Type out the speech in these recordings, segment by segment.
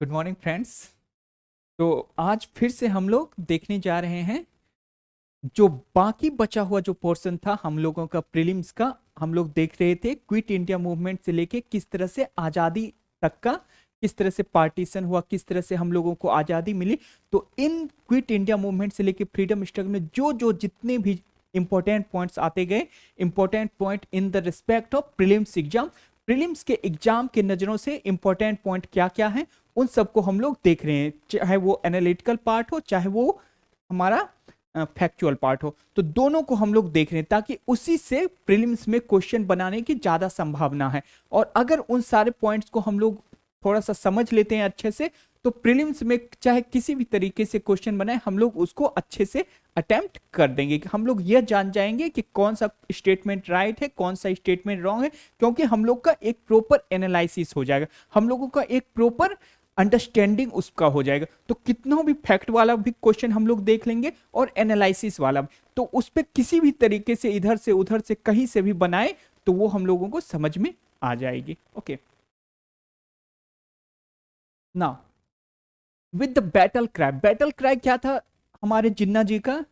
Good morning friends. तो आज फिर से हम लोग देखने जा रहे हैं जो बाकी बचा हुआ जो पोर्शन था हम लोगों का प्रीलिम्स का। हम लोग देख रहे थे क्विट इंडिया मूवमेंट से लेके किस तरह से आज़ादी तक का, किस तरह से पार्टीशन हुआ, किस तरह से हम लोगों को आज़ादी मिली। तो इन क्विट इंडिया मूवमेंट से लेके फ्रीडम स्ट्रगल में जो जो जितने भी इंपॉर्टेंट पॉइंट्स आते गए, important point in the respect of prelims exam, prelims के एग्जाम के नजरों से इंपॉर्टेंट पॉइंट क्या क्या है, उन सबको हम लोग देख रहे हैं। चाहे वो एनालिटिकल पार्ट हो, चाहे वो हमारा फैक्चुअल पार्ट हो, तो दोनों को हम लोग देख रहे हैं ताकि उसी से प्रीलिम्स में क्वेश्चन बनाने की ज्यादा संभावना है। और अगर उन सारे पॉइंट्स को हम लोग थोड़ा सा समझ लेते हैं अच्छे से, तो प्रीलिम्स में चाहे किसी भी तरीके से क्वेश्चन बनाए, हम लोग उसको अच्छे से अटेम्प्ट कर देंगे। कि हम लोग यह जान जाएंगे कि कौन सा स्टेटमेंट राइट है, कौन सा स्टेटमेंट रॉन्ग है, क्योंकि हम लोग का एक प्रॉपर एनालिसिस हो जाएगा, हम लोगों का एक प्रॉपर अंडरस्टैंडिंग उसका हो जाएगा। तो कितना भी फैक्ट वाला भी क्वेश्चन हम लोग देख लेंगे और एनालिसिस वाला भी, तो उस पर किसी भी तरीके से इधर से उधर से कहीं से भी बनाए तो वो हम लोगों को समझ में आ जाएगी। ओके, ना विद द बैटल क्राई क्या था हमारे जिन्ना जी का?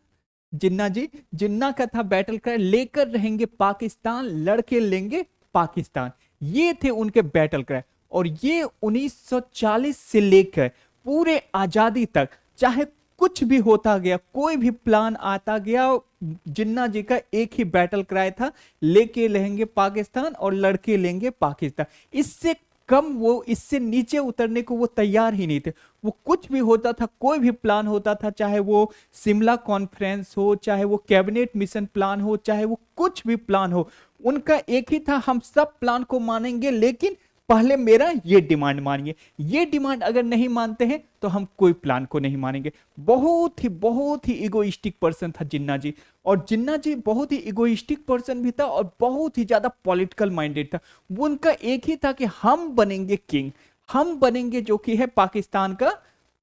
जिन्ना का था बैटल क्राई, लेकर रहेंगे पाकिस्तान, लड़के लेंगे पाकिस्तान। ये थे उनके बैटल क्राई। और ये 1940 से लेकर पूरे आजादी तक, चाहे कुछ भी होता गया, कोई भी प्लान आता गया, जिन्ना जी का एक ही बैटल क्राई था, लेके रहेंगे पाकिस्तान और लड़के लेंगे पाकिस्तान। इससे कम, वो इससे नीचे उतरने को वो तैयार ही नहीं थे। वो कुछ भी होता था, कोई भी प्लान होता था, चाहे वो शिमला कॉन्फ्रेंस हो, चाहे वो कैबिनेट मिशन प्लान हो, चाहे वो कुछ भी प्लान हो, उनका एक ही था, हम सब प्लान को मानेंगे, लेकिन पहले मेरा ये डिमांड मानिए। ये डिमांड अगर नहीं मानते हैं तो हम कोई प्लान को नहीं मानेंगे। बहुत ही इगोइस्टिक पर्सन था जिन्ना जी। और जिन्ना जी बहुत ही इगोइस्टिक पर्सन भी था और बहुत ही ज्यादा पॉलिटिकल माइंडेड था। वो उनका एक ही था कि हम बनेंगे किंग, हम बनेंगे जो कि है पाकिस्तान का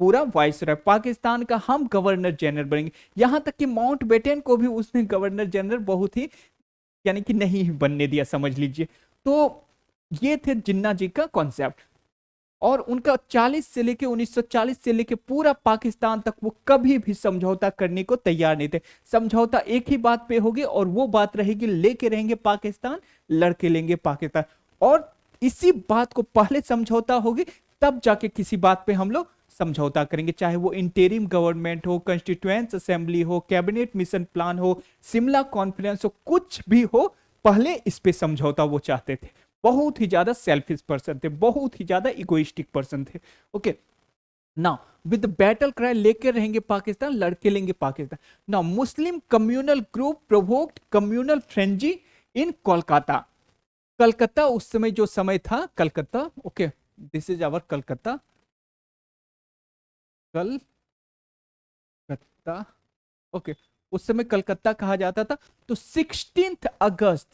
पूरा वाइसरॉय, पाकिस्तान का हम गवर्नर जनरल बनेंगे। यहां तक कि माउंट बेटन को भी उसने गवर्नर जनरल बहुत ही, यानी कि नहीं बनने दिया, समझ लीजिए। तो ये थे जिन्ना जी का कॉन्सेप्ट। और उनका 40 से लेके 1940 से लेके पूरा पाकिस्तान तक वो कभी भी समझौता करने को तैयार नहीं थे। समझौता एक ही बात पे होगी और वो बात रहेगी, लेके रहेंगे पाकिस्तान, लड़के लेंगे पाकिस्तान। और इसी बात को पहले समझौता होगी, तब जाके किसी बात पे हम लोग समझौता करेंगे, चाहे वो इंटेरिम गवर्नमेंट हो, कॉन्स्टिट्यूएंट असेंबली हो, कैबिनेट मिशन प्लान हो, शिमला कॉन्फ्रेंस हो, कुछ भी हो, पहले इस पे समझौता वो चाहते थे। बहुत ही ज्यादा सेल्फिश पर्सन थे, बहुत ही ज्यादा इगोइस्टिक पर्सन थे। Okay, now with battle cry लेकर रहेंगे पाकिस्तान, लड़के लेंगे Pakistan. Now Muslim communal group provoked communal frenzy in Kolkata. Calcutta उस समय जो समय था, Calcutta, okay, this is our Calcutta, Calcutta, okay, उस समय कलकत्ता कहा जाता था। तो 16 अगस्त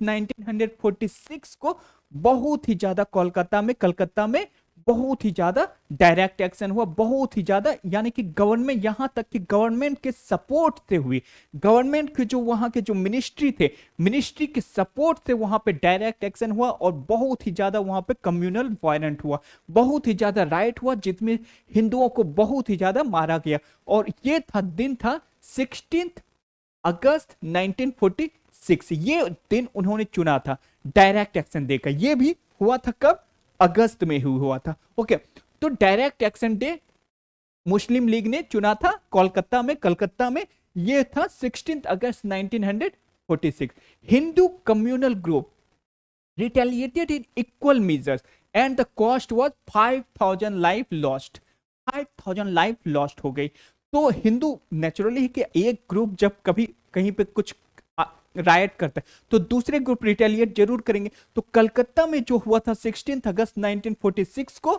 1946 को बहुत ही ज्यादा कलकत्ता में बहुत ही ज्यादा डायरेक्ट एक्शन हुआ, बहुत ही ज्यादा, यानी कि गवर्नमेंट, यहां तक कि गवर्नमेंट के सपोर्ट से हुई, गवर्नमेंट के जो वहां के जो मिनिस्ट्री थे, मिनिस्ट्री के सपोर्ट से वहां पे डायरेक्ट एक्शन हुआ और बहुत ही ज्यादा वहां पे कम्युनल वायलेंट हुआ, बहुत ही ज्यादा राइट हुआ, जिसमें हिंदुओं को बहुत ही ज्यादा मारा गया। और ये था दिन था 16 अगस्त 1946। ये दिन उन्होंने चुना था डायरेक्ट एक्शन डे का। ये भी हुआ था कब? अगस्त में ही हुआ था। ओके, तो डायरेक्ट एक्शन डे मुस्लिम लीग ने चुना था कोलकाता में, कलकत्ता में। ये था 16 अगस्त 1946। Hindu communal group retaliated in equal measures and the cost was 5000 life lost. 5000 life lost हो गई। तो हिंदू नेचुरली कि एक ग्रुप जब कभी कहीं पे कुछ रायट करता है तो दूसरे ग्रुप रिटेलिएट जरूर करेंगे। तो कलकत्ता में जो हुआ था 16 अगस्त 1946 को,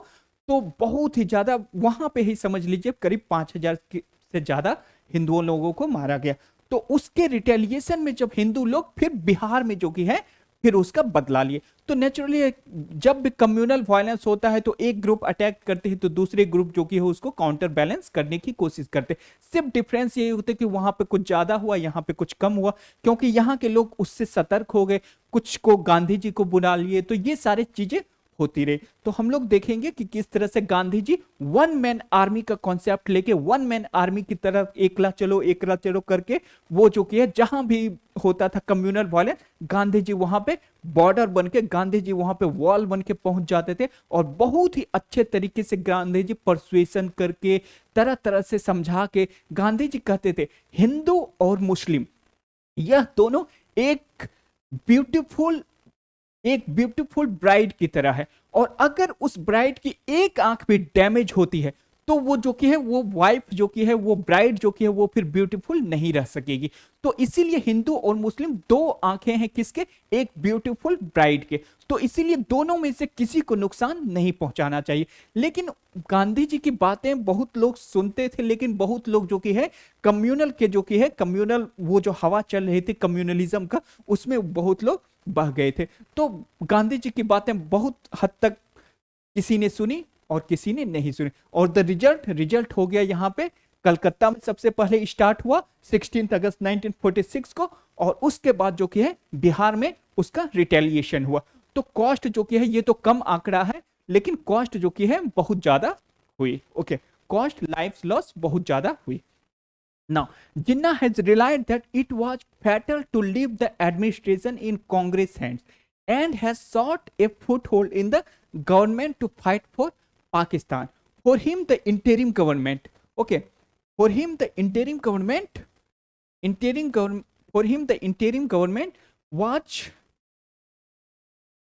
तो बहुत ही ज्यादा वहां पे ही समझ लीजिए करीब 5000 से ज्यादा हिंदुओं लोगों को मारा गया। तो उसके रिटेलिएशन में जब हिंदू लोग फिर बिहार में जो कि है फिर उसका बदला लिए। तो नेचुरली जब भी कम्युनल वायलेंस होता है तो एक ग्रुप अटैक करते हैं तो दूसरे ग्रुप जो कि है उसको काउंटर बैलेंस करने की कोशिश करते हैं। सिर्फ डिफरेंस ये होता है कि वहां पे कुछ ज्यादा हुआ, यहाँ पे कुछ कम हुआ, क्योंकि यहाँ के लोग उससे सतर्क हो गए, कुछ को गांधी जी को बुला लिए, तो ये सारी चीजें होती रही। तो हम लोग देखेंगे कि किस तरह से Gandhi ji one man army का कॉन्सेप्ट लेके वन मैन आर्मी की तरफ एकला चलो करके वो जो कि है जहां भी होता था कम्युनल वायलेंस, गांधी जी वहां पे बॉर्डर बन के, गांधी जी वहां पे वॉल बन के पहुंच जाते थे और बहुत ही अच्छे तरीके से गांधी जी परसुएशन करके तरह तरह से समझा के गांधी जी कहते थे हिंदू और मुस्लिम यह दोनों एक ब्यूटीफुल ब्राइड की तरह है, और अगर उस ब्राइड की एक आंख भी डैमेज होती है तो वो जो कि है वो वाइफ जो कि है वो ब्राइड जो कि है वो फिर ब्यूटीफुल नहीं रह सकेगी। तो इसीलिए हिंदू और मुस्लिम दो आंखें हैं किसके, एक ब्यूटीफुल ब्राइड के। तो इसीलिए दोनों में से किसी को नुकसान नहीं पहुंचाना चाहिए। लेकिन गांधी जी की बातें बहुत लोग सुनते थे, लेकिन बहुत लोग जो कि है कम्युनल के जो कि है कम्युनल वो जो हवा चल रही थी कम्युनलिज्म का, उसमें बहुत लोग बह गए थे। तो गांधी जी की बातें बहुत हद तक किसी ने सुनी और किसी ने नहीं सुनी, और द रिजल्ट हो गया यहाँ पे कलकत्ता में सबसे पहले स्टार्ट हुआ 16 अगस्त 1946 को, और उसके बाद जो कि है बिहार में उसका रिटेलिएशन हुआ। तो कॉस्ट जो कि है ये तो कम आंकड़ा है, लेकिन कॉस्ट जो कि है बहुत ज्यादा हुई। ओके, कॉस्ट लाइफ लॉस बहुत ज्यादा हुई। Now, Jinnah has realized that it was fatal to leave the administration in Congress hands and has sought a foothold in the government to fight for Pakistan. For him, the interim government, okay, for him, the interim government, for him, the interim government was,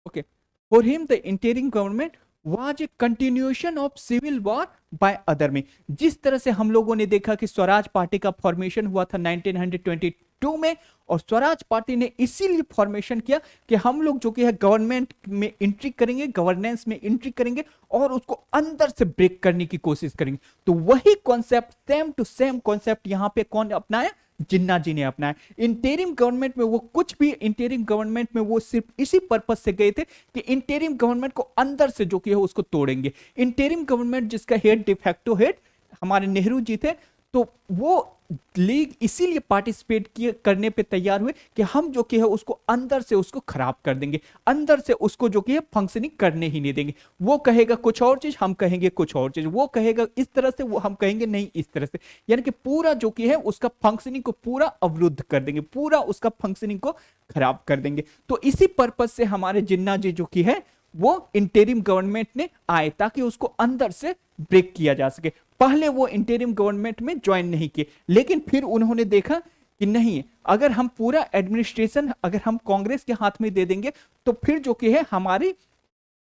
okay, for him, the interim government was a continuation of civil war by other में। जिस तरह से हम लोगों ने देखा कि Swaraj party का फॉर्मेशन हुआ था 1922 में, और स्वराज पार्टी ने इसीलिए फॉर्मेशन किया कि हम लोग जो कि है गवर्नमेंट में एंट्री करेंगे, गवर्नेंस में एंट्री करेंगे और उसको अंदर से ब्रेक करने की कोशिश करेंगे। तो वही concept, same to same concept यहां पे कौन अपनाया, जिन्ना जी ने अपनाया। इंटेरिम गवर्नमेंट में वो कुछ भी, इंटेरिम गवर्नमेंट में वो सिर्फ इसी पर्पस से गए थे कि इंटेरिम गवर्नमेंट को अंदर से जो कि है उसको तोड़ेंगे। इंटेरिम गवर्नमेंट जिसका हेड डिफेक्टो हेड हमारे नेहरू जी थे, तो वो लीग इसीलिए पार्टिसिपेट करने पे तैयार हुए कि हम जो कि है उसको अंदर से उसको खराब कर देंगे, अंदर से उसको जो कि है फंक्शनिंग करने ही नहीं देंगे। वो कहेगा कुछ और चीज, हम कहेंगे कुछ और चीज, वो कहेगा इस तरह से, वो हम कहेंगे नहीं इस तरह से, यानी कि पूरा जो कि है उसका फंक्शनिंग को पूरा अवरुद्ध कर देंगे, पूरा उसका फंक्शनिंग को खराब कर देंगे। तो इसी पर्पज से हमारे जिन्ना जी जो कि है वो इंटेरिम गवर्नमेंट ने आए ताकि उसको अंदर से ब्रेक किया जा सके। पहले वो इंटेरिम गवर्नमेंट में ज्वाइन नहीं किए, लेकिन फिर उन्होंने देखा कि नहीं, अगर हम पूरा एडमिनिस्ट्रेशन अगर हम कांग्रेस के हाथ में दे देंगे तो फिर जो कि है हमारी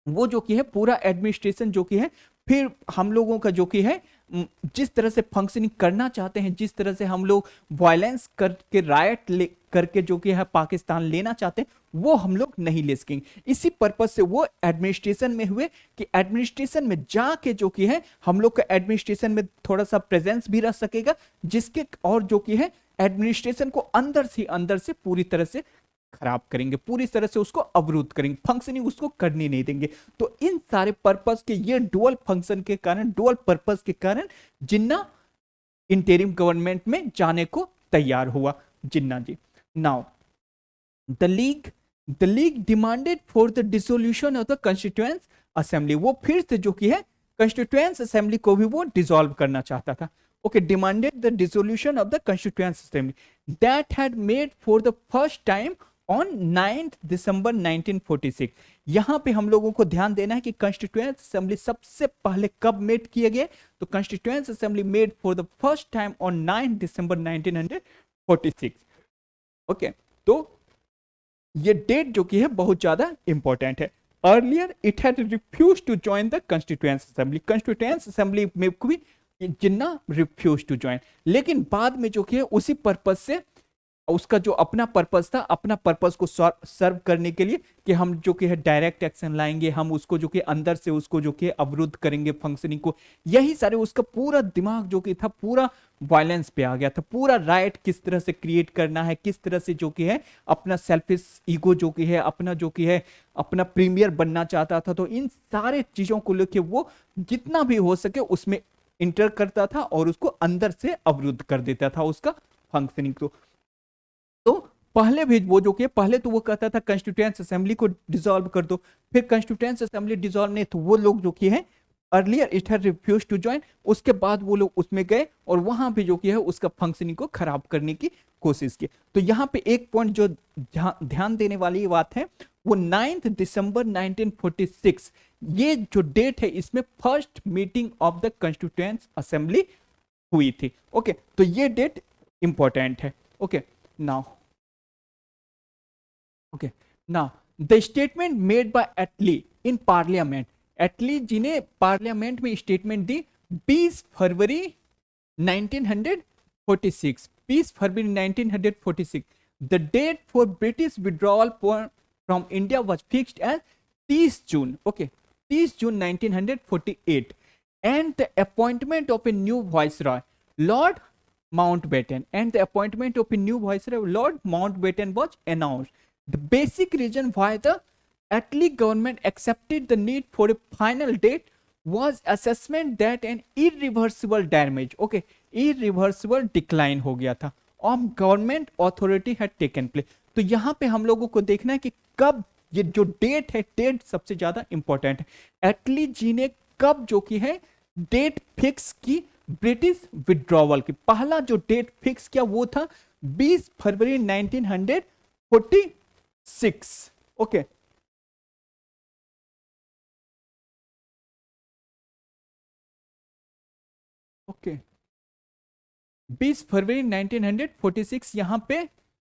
वो जो कि है पूरा एडमिनिस्ट्रेशन जो कि है फिर हम लोगों का जो कि है जिस तरह से फंक्शनिंग करना चाहते हैं, जिस तरह से हम लोग वायलेंस करके रायट करके जो कि है पाकिस्तान लेना चाहते हैं, वो हम लोग नहीं ले सकेंगे। इसी पर्पज से वो एडमिनिस्ट्रेशन में हुए कि एडमिनिस्ट्रेशन में जाके जो कि है हम लोग का एडमिनिस्ट्रेशन में थोड़ा सा प्रेजेंस भी रह सकेगा, जिसके और जो कि है एडमिनिस्ट्रेशन को अंदर से पूरी तरह से खराब करेंगे, पूरी तरह से उसको अवरुद्ध करेंगे, फंक्शनिंग उसको करने नहीं देंगे। तो इन सारे पर्पस के, ये डुअल फंक्शन के कारण, डुअल पर्पस के कारण जिन्ना इंटरिम गवर्नमेंट में जाने को तैयार हुआ, Jinnah ji. Now the League demanded for the dissolution of the constituent Assembly. वो फिर से जो कि है कॉन्स्टिट्यूएंट असेंबली को भी वो डिसॉल्व करना चाहता था। Okay, demanded the dissolution of the constituent assembly that had made for the first time on 9 दिसंबर 1946। यहां पे हम लोगों को ध्यान देना है कि कॉन्स्टिट्यूएंट असेंबली सबसे पहले कब मेट किए गए, तो constituent assembly made for the first time on 9 December 1946। Okay, तो ये डेट जो कि है बहुत ज्यादा इंपॉर्टेंट है। Earlier it had refused to join the constituent assembly, constituent assembly में भी जिन्ना रिफ्यूज टू ज्वाइन, लेकिन बाद में जो कि है उसी पर्पज से उसका जो अपना पर्पस था, अपना पर्पस को सर्व करने के लिए कि हम जो कि है डायरेक्ट एक्शन लाएंगे, हम उसको जो कि अंदर से उसको जो कि अवरुद्ध करेंगे फंक्शनिंग को, यही सारे उसका पूरा दिमाग जो कि था पूरा वायलेंस पे आ गया था। पूरा राइट किस तरह से क्रिएट करना है, किस तरह से जो कि है अपना सेल्फिश ईगो जो कि है अपना जो कि है अपना प्रीमियर बनना चाहता था। तो इन सारे चीजों को लेके वो जितना भी हो सके उसमें इंटर करता था और उसको अंदर से अवरुद्ध कर देता था उसका फंक्शनिंग को। तो पहले भी वो जो कि पहले तो वो कहता था कॉन्स्टिट्यूएंट असेंबली को डिसॉल्व कर दो, फिर कॉन्स्टिट्यूएंट असेंबली डिसॉल्व नहीं तो वो लोग जो कि है earlier it had refused to join, उसके बाद वो लोग उसमें गए और वहां पे जो कि है उसका फंक्शनिंग को खराब करने की कोशिश की। तो यहाँ पे एक पॉइंट जो ध्यान देने वाली बात है वो 9 दिसंबर 1946 ये जो डेट है इसमें first meeting of the constituent Assembly हुई थी। ओके, तो ये डेट इंपॉर्टेंट है। Okay now, okay now the statement made by Attlee in Parliament, Attlee ji ने पार्लियामेंट में स्टेटमेंट दी 20 फरवरी 1946, 20 फरवरी 1946 the date for British withdrawal from India was fixed as 30 June, okay 30 June 1948 and the appointment of a new viceroy Lord Mountbatten, and the appointment of a new viceroy Lord Mountbatten was announced. The basic reason why the Attlee government accepted the need for a final date was assessment that an irreversible damage, okay, irreversible decline हो गया था of government authority had taken place. तो यहाँ पे हम लोगों को देखना है कि कब ये जो डेट है, डेट सबसे ज्यादा इंपॉर्टेंट है। एटली जी ने कब जो की है डेट फिक्स की ब्रिटिश विड्रॉवल की, पहला जो डेट फिक्स किया वो था 20 फरवरी 1946। ओके, ओके 20 फरवरी 1946 यहां पे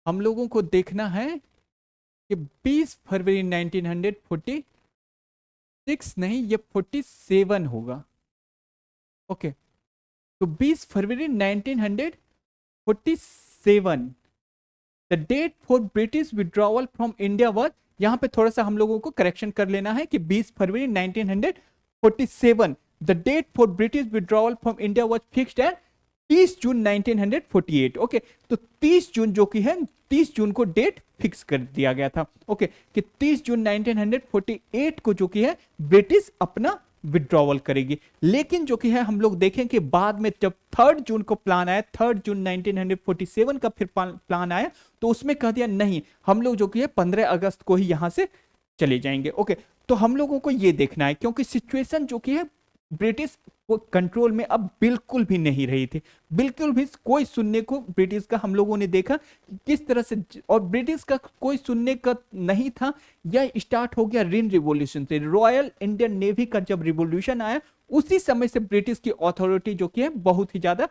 हम लोगों को देखना है कि 20 फरवरी 1946 नहीं, ये 47 होगा। ओके, तो 20 February 1947 the date for British withdrawal from India was, यहां पे थोड़ा सा हम लोगों को करेक्शन कर लेना है कि 20 February 1947 the date for British withdrawal from India was fixed at 30 June 1948। Okay, तो 30 जून जो कि है 30 जून को डेट फिक्स कर दिया गया था। ओके, कि 30 जून 1948 को जो कि है ब्रिटिश अपना विड्रॉवल करेगी। लेकिन जो कि है हम लोग देखें कि बाद में जब 3 जून को प्लान आया, 3 जून 1947 का फिर प्लान आया, तो उसमें कह दिया नहीं, हम लोग जो कि है 15 अगस्त को ही यहां से चले जाएंगे। ओके, तो हम लोगों को ये देखना है क्योंकि सिचुएशन जो कि है ब्रिटिश को कंट्रोल में अब बिल्कुल भी नहीं रही थी, बिल्कुल भी कोई सुनने को ब्रिटिश का हम लोगों ने देखा किस तरह से, और ब्रिटिश का कोई सुनने का नहीं था। यह स्टार्ट हो गया रिन रिवॉल्यूशन से, रॉयल इंडियन नेवी का जब रिवॉल्यूशन आया उसी समय से ब्रिटिश की अथॉरिटी जो कि है बहुत ही ज्यादा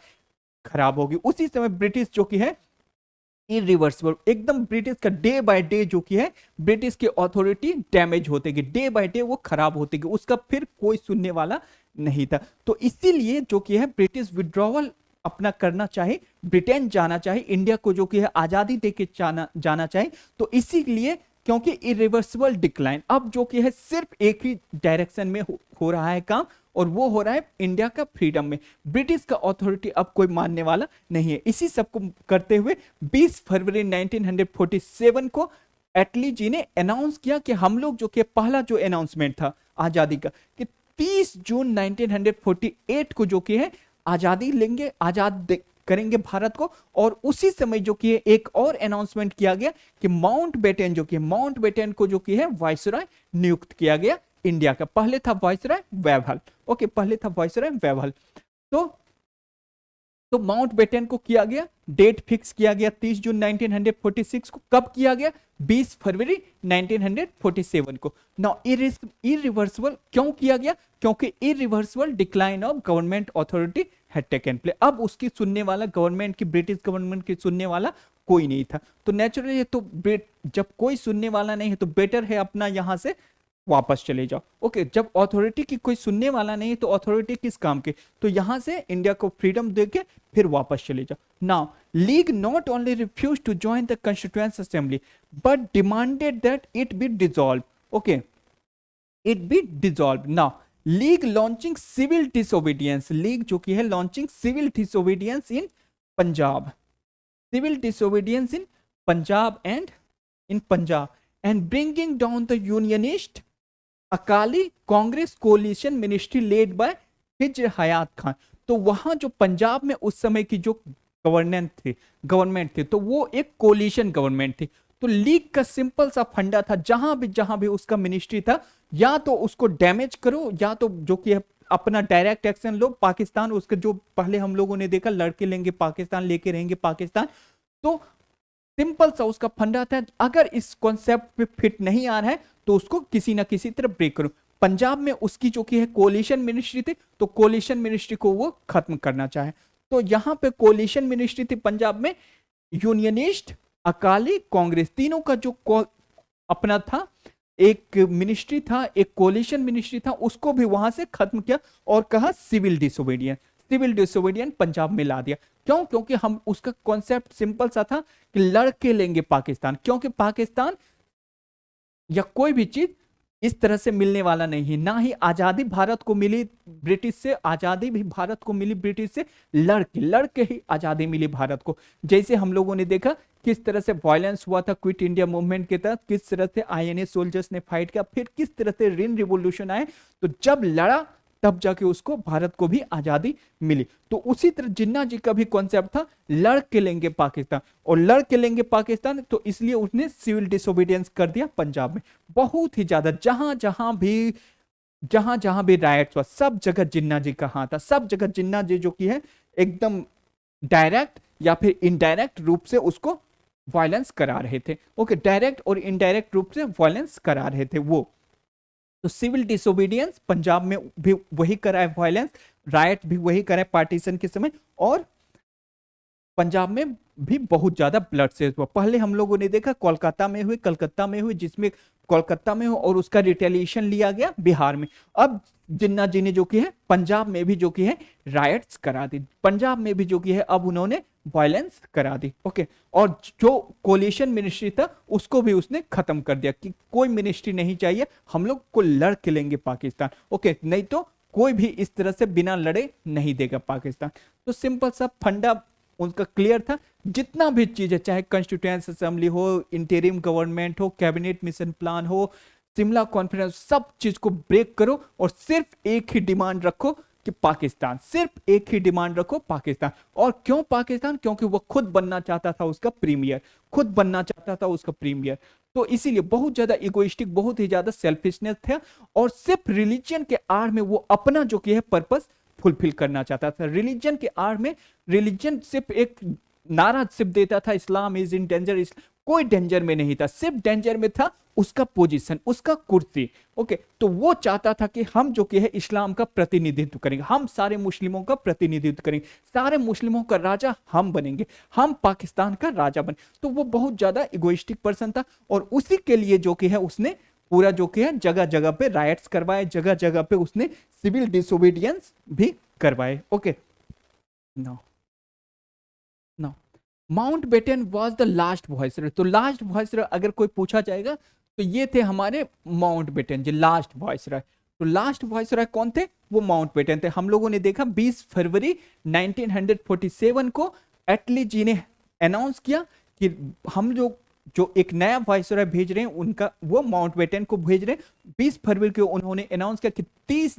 खराब होगी। उसी समय ब्रिटिश जो कि है इरिवर्सिबल, एकदम ब्रिटिश का डे बाय डे जो कि है ब्रिटिश की अथॉरिटी डैमेज होते गई, डे बाय डे वो खराब होते गई, उसका फिर कोई सुनने वाला नहीं था। तो इसीलिए जो कि है ब्रिटिश विड्रॉवल अपना करना चाहे, ब्रिटेन जाना चाहे, इंडिया को जो कि है आजादी देके जाना चाहे, तो इसीलिए क्योंकि इरिवर्सिबल डिक्लाइन अब जो कि है सिर्फ एक ही डायरेक्शन में हो रहा है काम, और वो हो रहा है इंडिया का फ्रीडम में। ब्रिटिश का अथॉरिटी अब कोई मानने वाला नहीं है। इसी सब को करते हुए 20 फरवरी 1947 को एटली जी ने अनाउंस किया कि हम लोग जो कि पहला जो अनाउंसमेंट था आजादी का कि 30 जून 1948 को जो कि है आजादी लेंगे, आजाद करेंगे भारत को। और उसी समय जो कि एक और अनाउंसमेंट किया गया कि माउंटबेटन जो कि माउंटबेटन को जो कि है वायसराय नियुक्त किया गया इंडिया का। पहले था वायसराय वेवल, ओके पहले था वायसराय वेवल। तो माउंटबेटन को किया गया, डेट फिक्स किया गया 30 जून 1946 को। कब किया गया? 20 फरवरी 1947 को। नाउ इरिवर्सिबल क्यों किया गया? क्योंकि irreversible decline of government authority had taken place. अब उसकी सुनने वाला गवर्नमेंट की, ब्रिटिश गवर्नमेंट की सुनने वाला कोई नहीं था। तो नेचुरली तो जब कोई सुनने वाला नहीं है तो बेटर है अपना यहां से वापस चले जाओ। ओके, जब अथॉरिटी की कोई सुनने वाला नहीं तो अथॉरिटी किस काम के, तो यहां से इंडिया को फ्रीडम देके फिर वापस चले जाओ। Now League not only refuse to join the constituent Assembly but demanded that it be dissolve. Okay, it be dissolve. Now League launching civil disobedience, League जो की है launching civil disobedience in Punjab, civil disobedience in Punjab and bringing down the Unionist Akali Congress coalition ministry led by Khizr Hayat Khan. तो वहां जो पंजाब में उस समय की जो गवर्नमेंट थी, तो वो एक कोलिशन गवर्नमेंट थी। तो लीग का सिंपल सा फंडा था, जहां भी उसका मिनिस्ट्री था, या तो उसको डैमेज करो, या तो जो कि है अपना डायरेक्ट एक्शन लो। पाकिस्तान उसके जो पहले हम लोगों ने देखा, लड़के लेंगे पाकिस्तान, लेके रहेंगे पाकिस्तान। तो सिंपल सा उसका फंडा था, अगर इस कॉन्सेप्ट पे फिट नहीं आ रहा है तो उसको किसी ना किसी तरह ब्रेक करो। पंजाब में उसकी जो कि है कोलिशन मिनिस्ट्री थी, तो कोलिशन मिनिस्ट्री को वो खत्म करना चाहे। तो यहां पे कोलिशन मिनिस्ट्री थी पंजाब में, यूनियनिस्ट, अकाली, कांग्रेस, तीनों का जो अपना था, एक मिनिस्ट्री था, एक कोलिशन मिनिस्ट्री था, उसको भी वहां से खत्म किया और कहा civil disobedience. Civil disobedience Punjab में ला दिया। क्यों? क्योंकि हम उसका कॉन्सेप्ट सिंपल सा था कि लड़के लेंगे पाकिस्तान, क्योंकि पाकिस्तान या कोई भी चीज इस तरह से मिलने वाला नहीं है। ना ही आजादी भारत को मिली ब्रिटिश से, आजादी भी भारत को मिली ब्रिटिश से लड़के लड़के ही आजादी मिली भारत को। जैसे हम लोगों ने देखा किस तरह से वायलेंस हुआ था क्विट इंडिया मूवमेंट के तहत, किस तरह से आईएनए सोल्जर्स ने फाइट किया, फिर किस तरह से रिन रिवॉल्यूशन आए, तो जब लड़ा तब जाके उसको भारत को भी आजादी मिली। तो उसी तरह जिन्ना जी का भी कॉन्सेप्ट था, लड़ के लेंगे पाकिस्तान, और लड़ के लेंगे पाकिस्तान, तो इसलिए उसने सिविल डिसोबीडियंस कर दिया पंजाब में। बहुत ही ज्यादा जहां जहां भी राइट्स हुआ, सब जगह जिन्ना जी का हाथ था, सब जगह जिन्ना जी जो की है एकदम डायरेक्ट या फिर इनडायरेक्ट रूप से उसको वायलेंस करा रहे थे। ओके, डायरेक्ट और इनडायरेक्ट रूप से वायलेंस करा रहे थे वो। तो सिविल डिसोबीडियंस पंजाब में भी वही करा है, वायलेंस राइट भी वही करा है पार्टीशन के समय, और पंजाब में भी बहुत ज्यादा ब्लड से हुआ। पहले हम लोगों ने देखा कोलकाता में हुए, कलकत्ता में हुए, जिसमें कोलकाता में हो और उसका रिटेलिएशन लिया गया बिहार में। अब जिन्ना जी ने जो की है पंजाब में भी जो की है राइट्स करा दी, पंजाब में भी जो की है अब उन्होंने वायलेंस करा दी। ओके, और जो कोलिशन मिनिस्ट्री था उसको भी उसने खत्म कर दिया कि कोई मिनिस्ट्री नहीं चाहिए, हम लोग को लड़ के लेंगे पाकिस्तान। ओके, नहीं तो कोई भी इस तरह से बिना लड़े नहीं देगा पाकिस्तान। तो सिंपल सा फंडा उनका क्लियर था। जितना भी चीज है, चाहे कॉन्स्टिट्यूएंट असेंबली हो, इंटरिम गवर्नमेंट हो, कैबिनेट मिशन प्लान हो, शिमला कॉन्फ्रेंस, सब चीज को ब्रेक करो और सिर्फ एक ही डिमांड रखो कि पाकिस्तान, सिर्फ एक ही डिमांड रखो पाकिस्तान। और क्यों पाकिस्तान? क्योंकि वो खुद बनना चाहता था उसका प्रीमियर, खुद बनना चाहता था उसका प्रीमियर। तो इसीलिए बहुत ज्यादा इगोइस्टिक, बहुत ही ज्यादा सेल्फिशनेस था, और सिर्फ रिलीजन के आड़ में वो अपना जो कि है पर्पस फुलफिल करना चाहता था। रिलीजन के आड़ में, रिलीजन सिर्फ एक नारा सिर्फ देता था, इस्लाम इज इन डेंजर, कोई डेंजर में नहीं था, सिर्फ डेंजर में था उसका पोजीशन, उसका कुर्सी। ओके, तो वो चाहता था कि हम जो कि है इस्लाम का प्रतिनिधित्व करेंगे, हम सारे मुस्लिमों का प्रतिनिधित्व करेंगे, सारे मुस्लिमों का राजा हम बनेंगे, हम पाकिस्तान का राजा बने। तो वो बहुत ज्यादा इगोइस्टिक पर्सन था, और उसी के लिए जो कि है उसने पूरा जो कि है जगह जगह पे राइट्स करवाए, जगह जगह पे उसने सिविल डिसोबीडियंस भी करवाए। Okay, no no Mountbatten was the last viceroy. तो लास्ट वॉइसरॉय अगर कोई पूछा जाएगा तो ये थे हमारे माउंटबेटन जी, लास्ट वॉइसरॉय। तो लास्ट वॉइसरॉय कौन थे? वो माउंटबेटन थे। हम लोगों ने देखा 20 फरवरी 1947 को एटली जी ने अनाउंस किया कि हम जो एक नया वॉइसरॉय भेज रहे हैं, उनका वो माउंटबेटन को भेज रहे हैं। 20 फरवरी को उन्होंने अनाउंस किया कि 30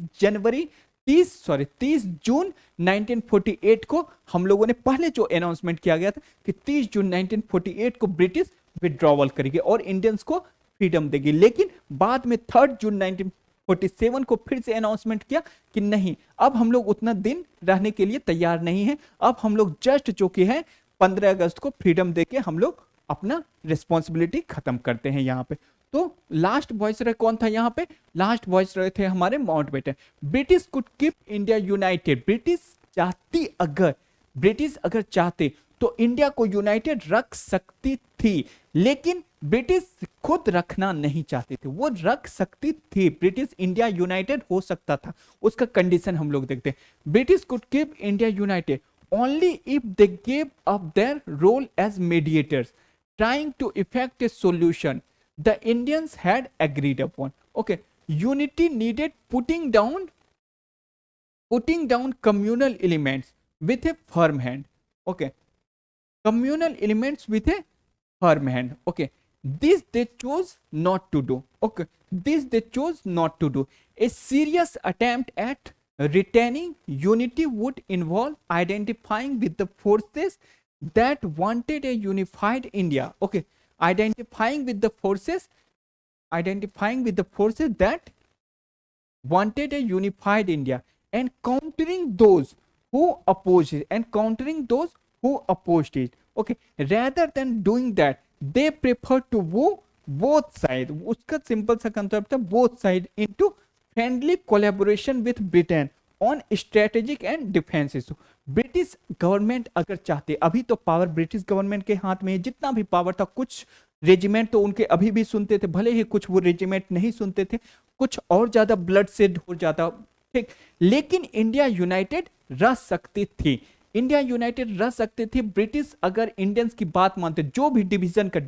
जून 1948 को हम लोगों ने पहले जो अनाउंसमेंट किया गया था कि 30 जून 1948 को ब्रिटिश विड्रॉवल करेगी और इंडियंस को फ्रीडम देगी। लेकिन बाद में 3 जून 1947 को फिर से अनाउंसमेंट किया कि नहीं, अब हम लोग उतना दिन रहने के लिए तैयार नहीं है, अब हम लोग जस्ट जो कि है 15 अगस्त को फ्रीडम देके हम लोग अपना रिस्पॉन्सिबिलिटी खत्म करते हैं यहाँ पे। तो लास्ट वॉइसरॉय कौन था यहाँ पे? लास्ट वॉइसरॉय थे हमारे Mountbatten. British could keep India United. British अगर चाहते तो इंडिया को यूनाइटेड रख सकती थी, लेकिन ब्रिटिश खुद रखना नहीं चाहते थे। वो रख सकती थी, ब्रिटिश इंडिया यूनाइटेड हो सकता था, उसका कंडीशन हम लोग देखते हैं। British could keep India United only if they gave up their role as mediators trying to effect a solution the Indians had agreed upon. Okay, unity needed putting down communal elements with a firm hand. Okay, communal elements with a firm hand. Okay, this they chose not to do. Okay, this they chose not to do. A serious attempt at retaining unity would involve identifying with the forces that wanted a unified India. Okay, identifying with the forces, identifying with the forces that wanted a unified India and countering those who opposed it, and countering those who opposed it. Okay, rather than doing that, they prefer to woo both side. उसका simple सा concept है, both side into friendly collaboration with Britain on strategic and defense issue. British government अगर चाहते, अभी तो power British government के हाथ में है, जितना भी पावर था, कुछ रेजिमेंट तो उनके अभी भी सुनते थे, भले ही कुछ वो रेजिमेंट नहीं सुनते थे, कुछ और ज्यादा ब्लड सेड हो जाता, ठीक, लेकिन इंडिया यूनाइटेड रह सकती थी, इंडिया यूनाइटेड रह सकती थी। ब्रिटिश अगर इंडियंस की बात मानते, जो भी डिवीजन का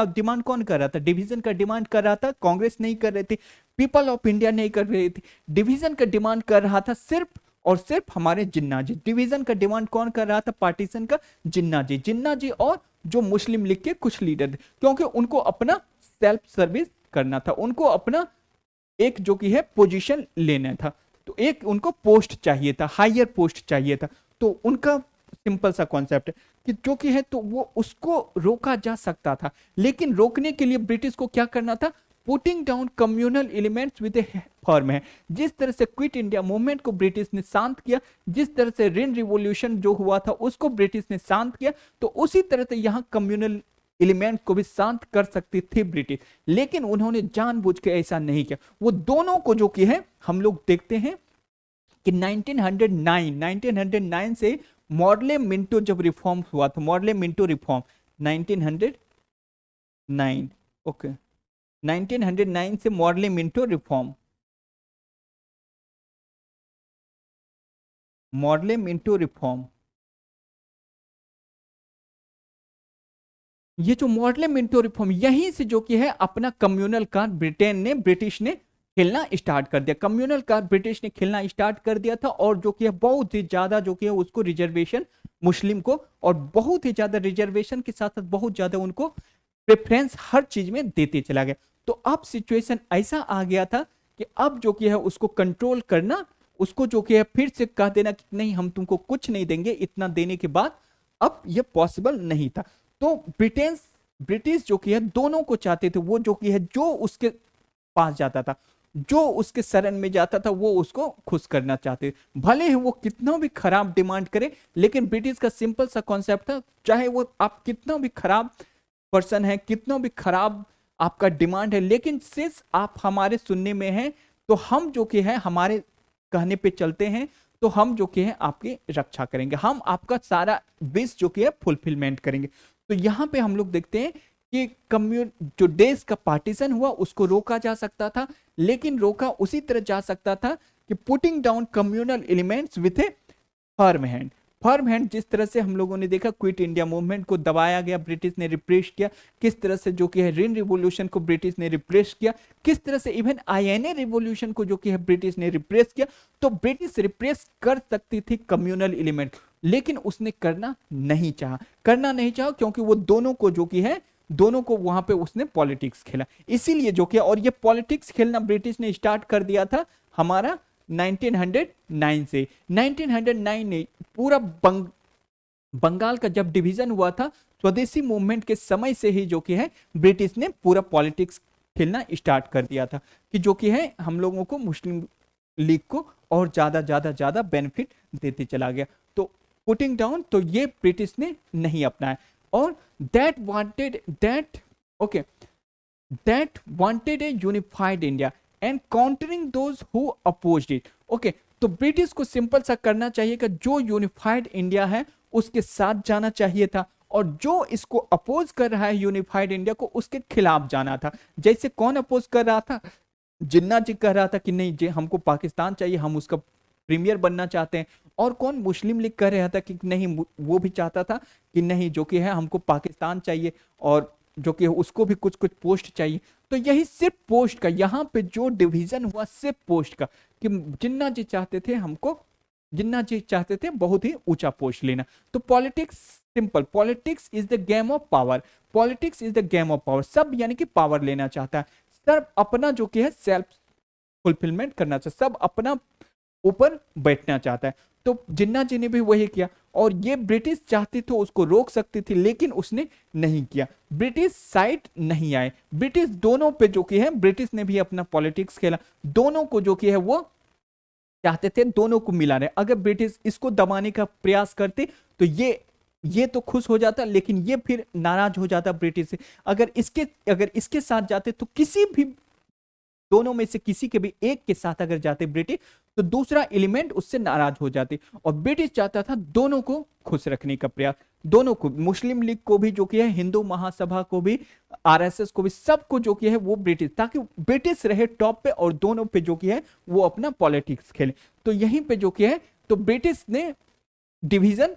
डिमांड कौन कर रहा था? डिवीजन का डिमांड कर रहा था कांग्रेस नहीं कर रही थी, पीपल ऑफ इंडिया नहीं कर रही थी, डिवीजन का डिमांड कर रहा था सिर्फ और सिर्फ हमारे जिन्ना जी। डिवीजन का डिमांड कौन कर रहा था? पार्टीशन का जिन्ना जी, जिन्ना जी और जो मुस्लिम लीग के कुछ लीडर थे, क्योंकि उनको अपना सेल्फ सर्विस करना था, उनको अपना एक जो कि है पोजीशन लेना था, तो एक उनको पोस्ट चाहिए था, हायर पोस्ट चाहिए था, तो उनका सिंपल सा कॉन्सेप्ट है कि जो कि है तो वो उसको रोका जा सकता था, लेकिन रोकने के लिए ब्रिटिश को क्या करना था? Putting down communal elements with A firm है। जिस तरह से क्विट इंडिया मूवमेंट को ब्रिटिश ने शांत किया, जिस तरह से रिन रिवॉल्यूशन जो हुआ था उसको ब्रिटिश ने शांत किया, तो उसी तरह से यहां कम्युनल एलिमेंट को भी शांत कर सकती थी ब्रिटिश, लेकिन उन्होंने जानबूझ के ऐसा नहीं किया। वो दोनों को जो कि है हम लोग देखते हैं कि 1909 से मॉडले मिंटो जब रिफॉर्म हुआ था, मॉडले मिंटो रिफॉर्म 1909, ओके, 1909 से Morley Minto reform, Morley Minto reform, ये जो मॉडले मिंटो रिफॉर्म, यहीं से जो कि है अपना कम्युनल कार्ड ब्रिटिश ने खेलना स्टार्ट कर दिया, कम्युनल कार्ड ब्रिटिश ने खेलना स्टार्ट कर दिया था, और जो कि है बहुत ही ज्यादा जो कि है उसको रिजर्वेशन मुस्लिम को, और बहुत ही ज्यादा रिजर्वेशन के साथ साथ बहुत ज्यादा उनको प्रेफरेंस हर चीज में देते चला गया। तो अब सिचुएशन ऐसा आ गया था कि अब जो कि है उसको कंट्रोल करना, उसको जो कि है फिर से कह देना कि नहीं हम तुमको कुछ नहीं देंगे, इतना देने के बाद अब यह पॉसिबल नहीं था। तो ब्रिटिश जो कि है दोनों को चाहते थे, वो जो कि है जो उसके पास जाता था, जो उसके शरण में जाता था, वो उसको खुश करना चाहते, भले ही वो कितना भी खराब डिमांड करे, लेकिन ब्रिटिश का सिंपल सा कॉन्सेप्ट था, चाहे वो आप कितना भी खराब पर्सन है, कितना भी खराब आपका डिमांड है, लेकिन सिर्फ आप हमारे सुनने में हैं, तो हम जो कि है हमारे कहने पे चलते हैं, तो हम जो कि है आपकी रक्षा करेंगे, हम आपका सारा विश जो कि है फुलफिलमेंट करेंगे। तो यहां पे हम लोग देखते हैं कि जो देश का पार्टीशन हुआ उसको रोका जा सकता था, लेकिन रोका उसी तरह जा सकता था कि putting down communal elements with A firm hand. Firm hand जिस तरह से हम लोगों ने देखा क्विट इंडिया मूवमेंट को दबाया गया, ब्रिटिश ने रिप्रेस किया, किस तरह से जो कि है रिन रिवॉल्यूशन को ब्रिटिश ने रिप्रेस किया, किस तरह से इवन आईएनए रिवॉल्यूशन को जो कि है ब्रिटिश ने रिप्रेस किया। तो ब्रिटिश रिप्रेस कर सकती थी कम्युनल एलिमेंट, लेकिन उसने करना नहीं चाहा, क्योंकि वो दोनों को जो कि है दोनों को वहां पे उसने पॉलिटिक्स खेला, इसीलिए जो कि, और ये पॉलिटिक्स खेलना ब्रिटिश ने स्टार्ट कर दिया था हमारा 1909 से। 1909 ने पूरा बंगाल का जब डिवीजन हुआ था, स्वदेशी मूवमेंट के समय से ही जो कि है ब्रिटिश ने पूरा पॉलिटिक्स खेलना स्टार्ट कर दिया था, कि जो कि है हम लोगों को मुस्लिम लीग को और ज्यादा बेनिफिट देते चला गया। तो पुटिंग डाउन तो ये ब्रिटिश ने नहीं अपनाया, और that wanted a unified India and countering those who opposed it. Okay, तो ब्रिटिश को सिंपल सा करना चाहिए कि जो यूनिफाइड इंडिया है उसके साथ जाना चाहिए था, और जो इसको अपोज कर रहा है यूनिफाइड इंडिया को उसके खिलाफ जाना था। जैसे कौन अपोज कर रहा था? जिन्ना जी कह रहा था कि नहीं जी हमको पाकिस्तान चाहिए, हम उसका प्रीमियर बनना चाहते हैं, और कौन? मुस्लिम लीग कह रहा था कि नहीं, वो भी चाहता था कि नहीं जो कि है हमको पाकिस्तान चाहिए, और जो कि उसको भी कुछ कुछ पोस्ट चाहिए। तो यही सिर्फ पोस्ट का, यहाँ पे जो डिवीजन हुआ सिर्फ पोस्ट का, कि जिन्ना जी चाहते थे बहुत ही ऊंचा पोस्ट लेना। तो politics simple, politics is the game of power, politics is the game of power, सब यानी कि पावर लेना चाहता है, सब अपना जो कि है सेल्फ फुलफिलमेंट करना चाहता है, सब अपना ऊपर बैठना चाहता है। तो जिन्ना जी ने भी वही किया, और ये ब्रिटिश चाहती तो उसको रोक सकती थी, लेकिन उसने नहीं किया। ब्रिटिश साइड नहीं आए, ब्रिटिश दोनों पे जो कि है, ब्रिटिश ने भी अपना पॉलिटिक्स खेला, दोनों को जो कि है वो चाहते थे दोनों को मिला रहे। अगर ब्रिटिश इसको दबाने का प्रयास करते तो ये तो खुश हो जाता, लेकिन ये फिर नाराज हो जाता ब्रिटिश से। अगर इसके साथ जाते तो किसी भी दोनों में से किसी के भी एक के साथ अगर जाते ब्रिटिश, तो दूसरा एलिमेंट उससे नाराज हो जाते। और ब्रिटिश चाहता था दोनों को खुश रखने का प्रयास, दोनों को, मुस्लिम लीग को भी जो कि है, हिंदू महासभा को भी, आरएसएस को भी, सबको जो कि है वो ब्रिटिश, ताकि ब्रिटिश रहे टॉप पे और दोनों पे जो कि है वो अपना पॉलिटिक्स खेले। तो यहीं पे जो कि है, तो ब्रिटिश ने डिवीजन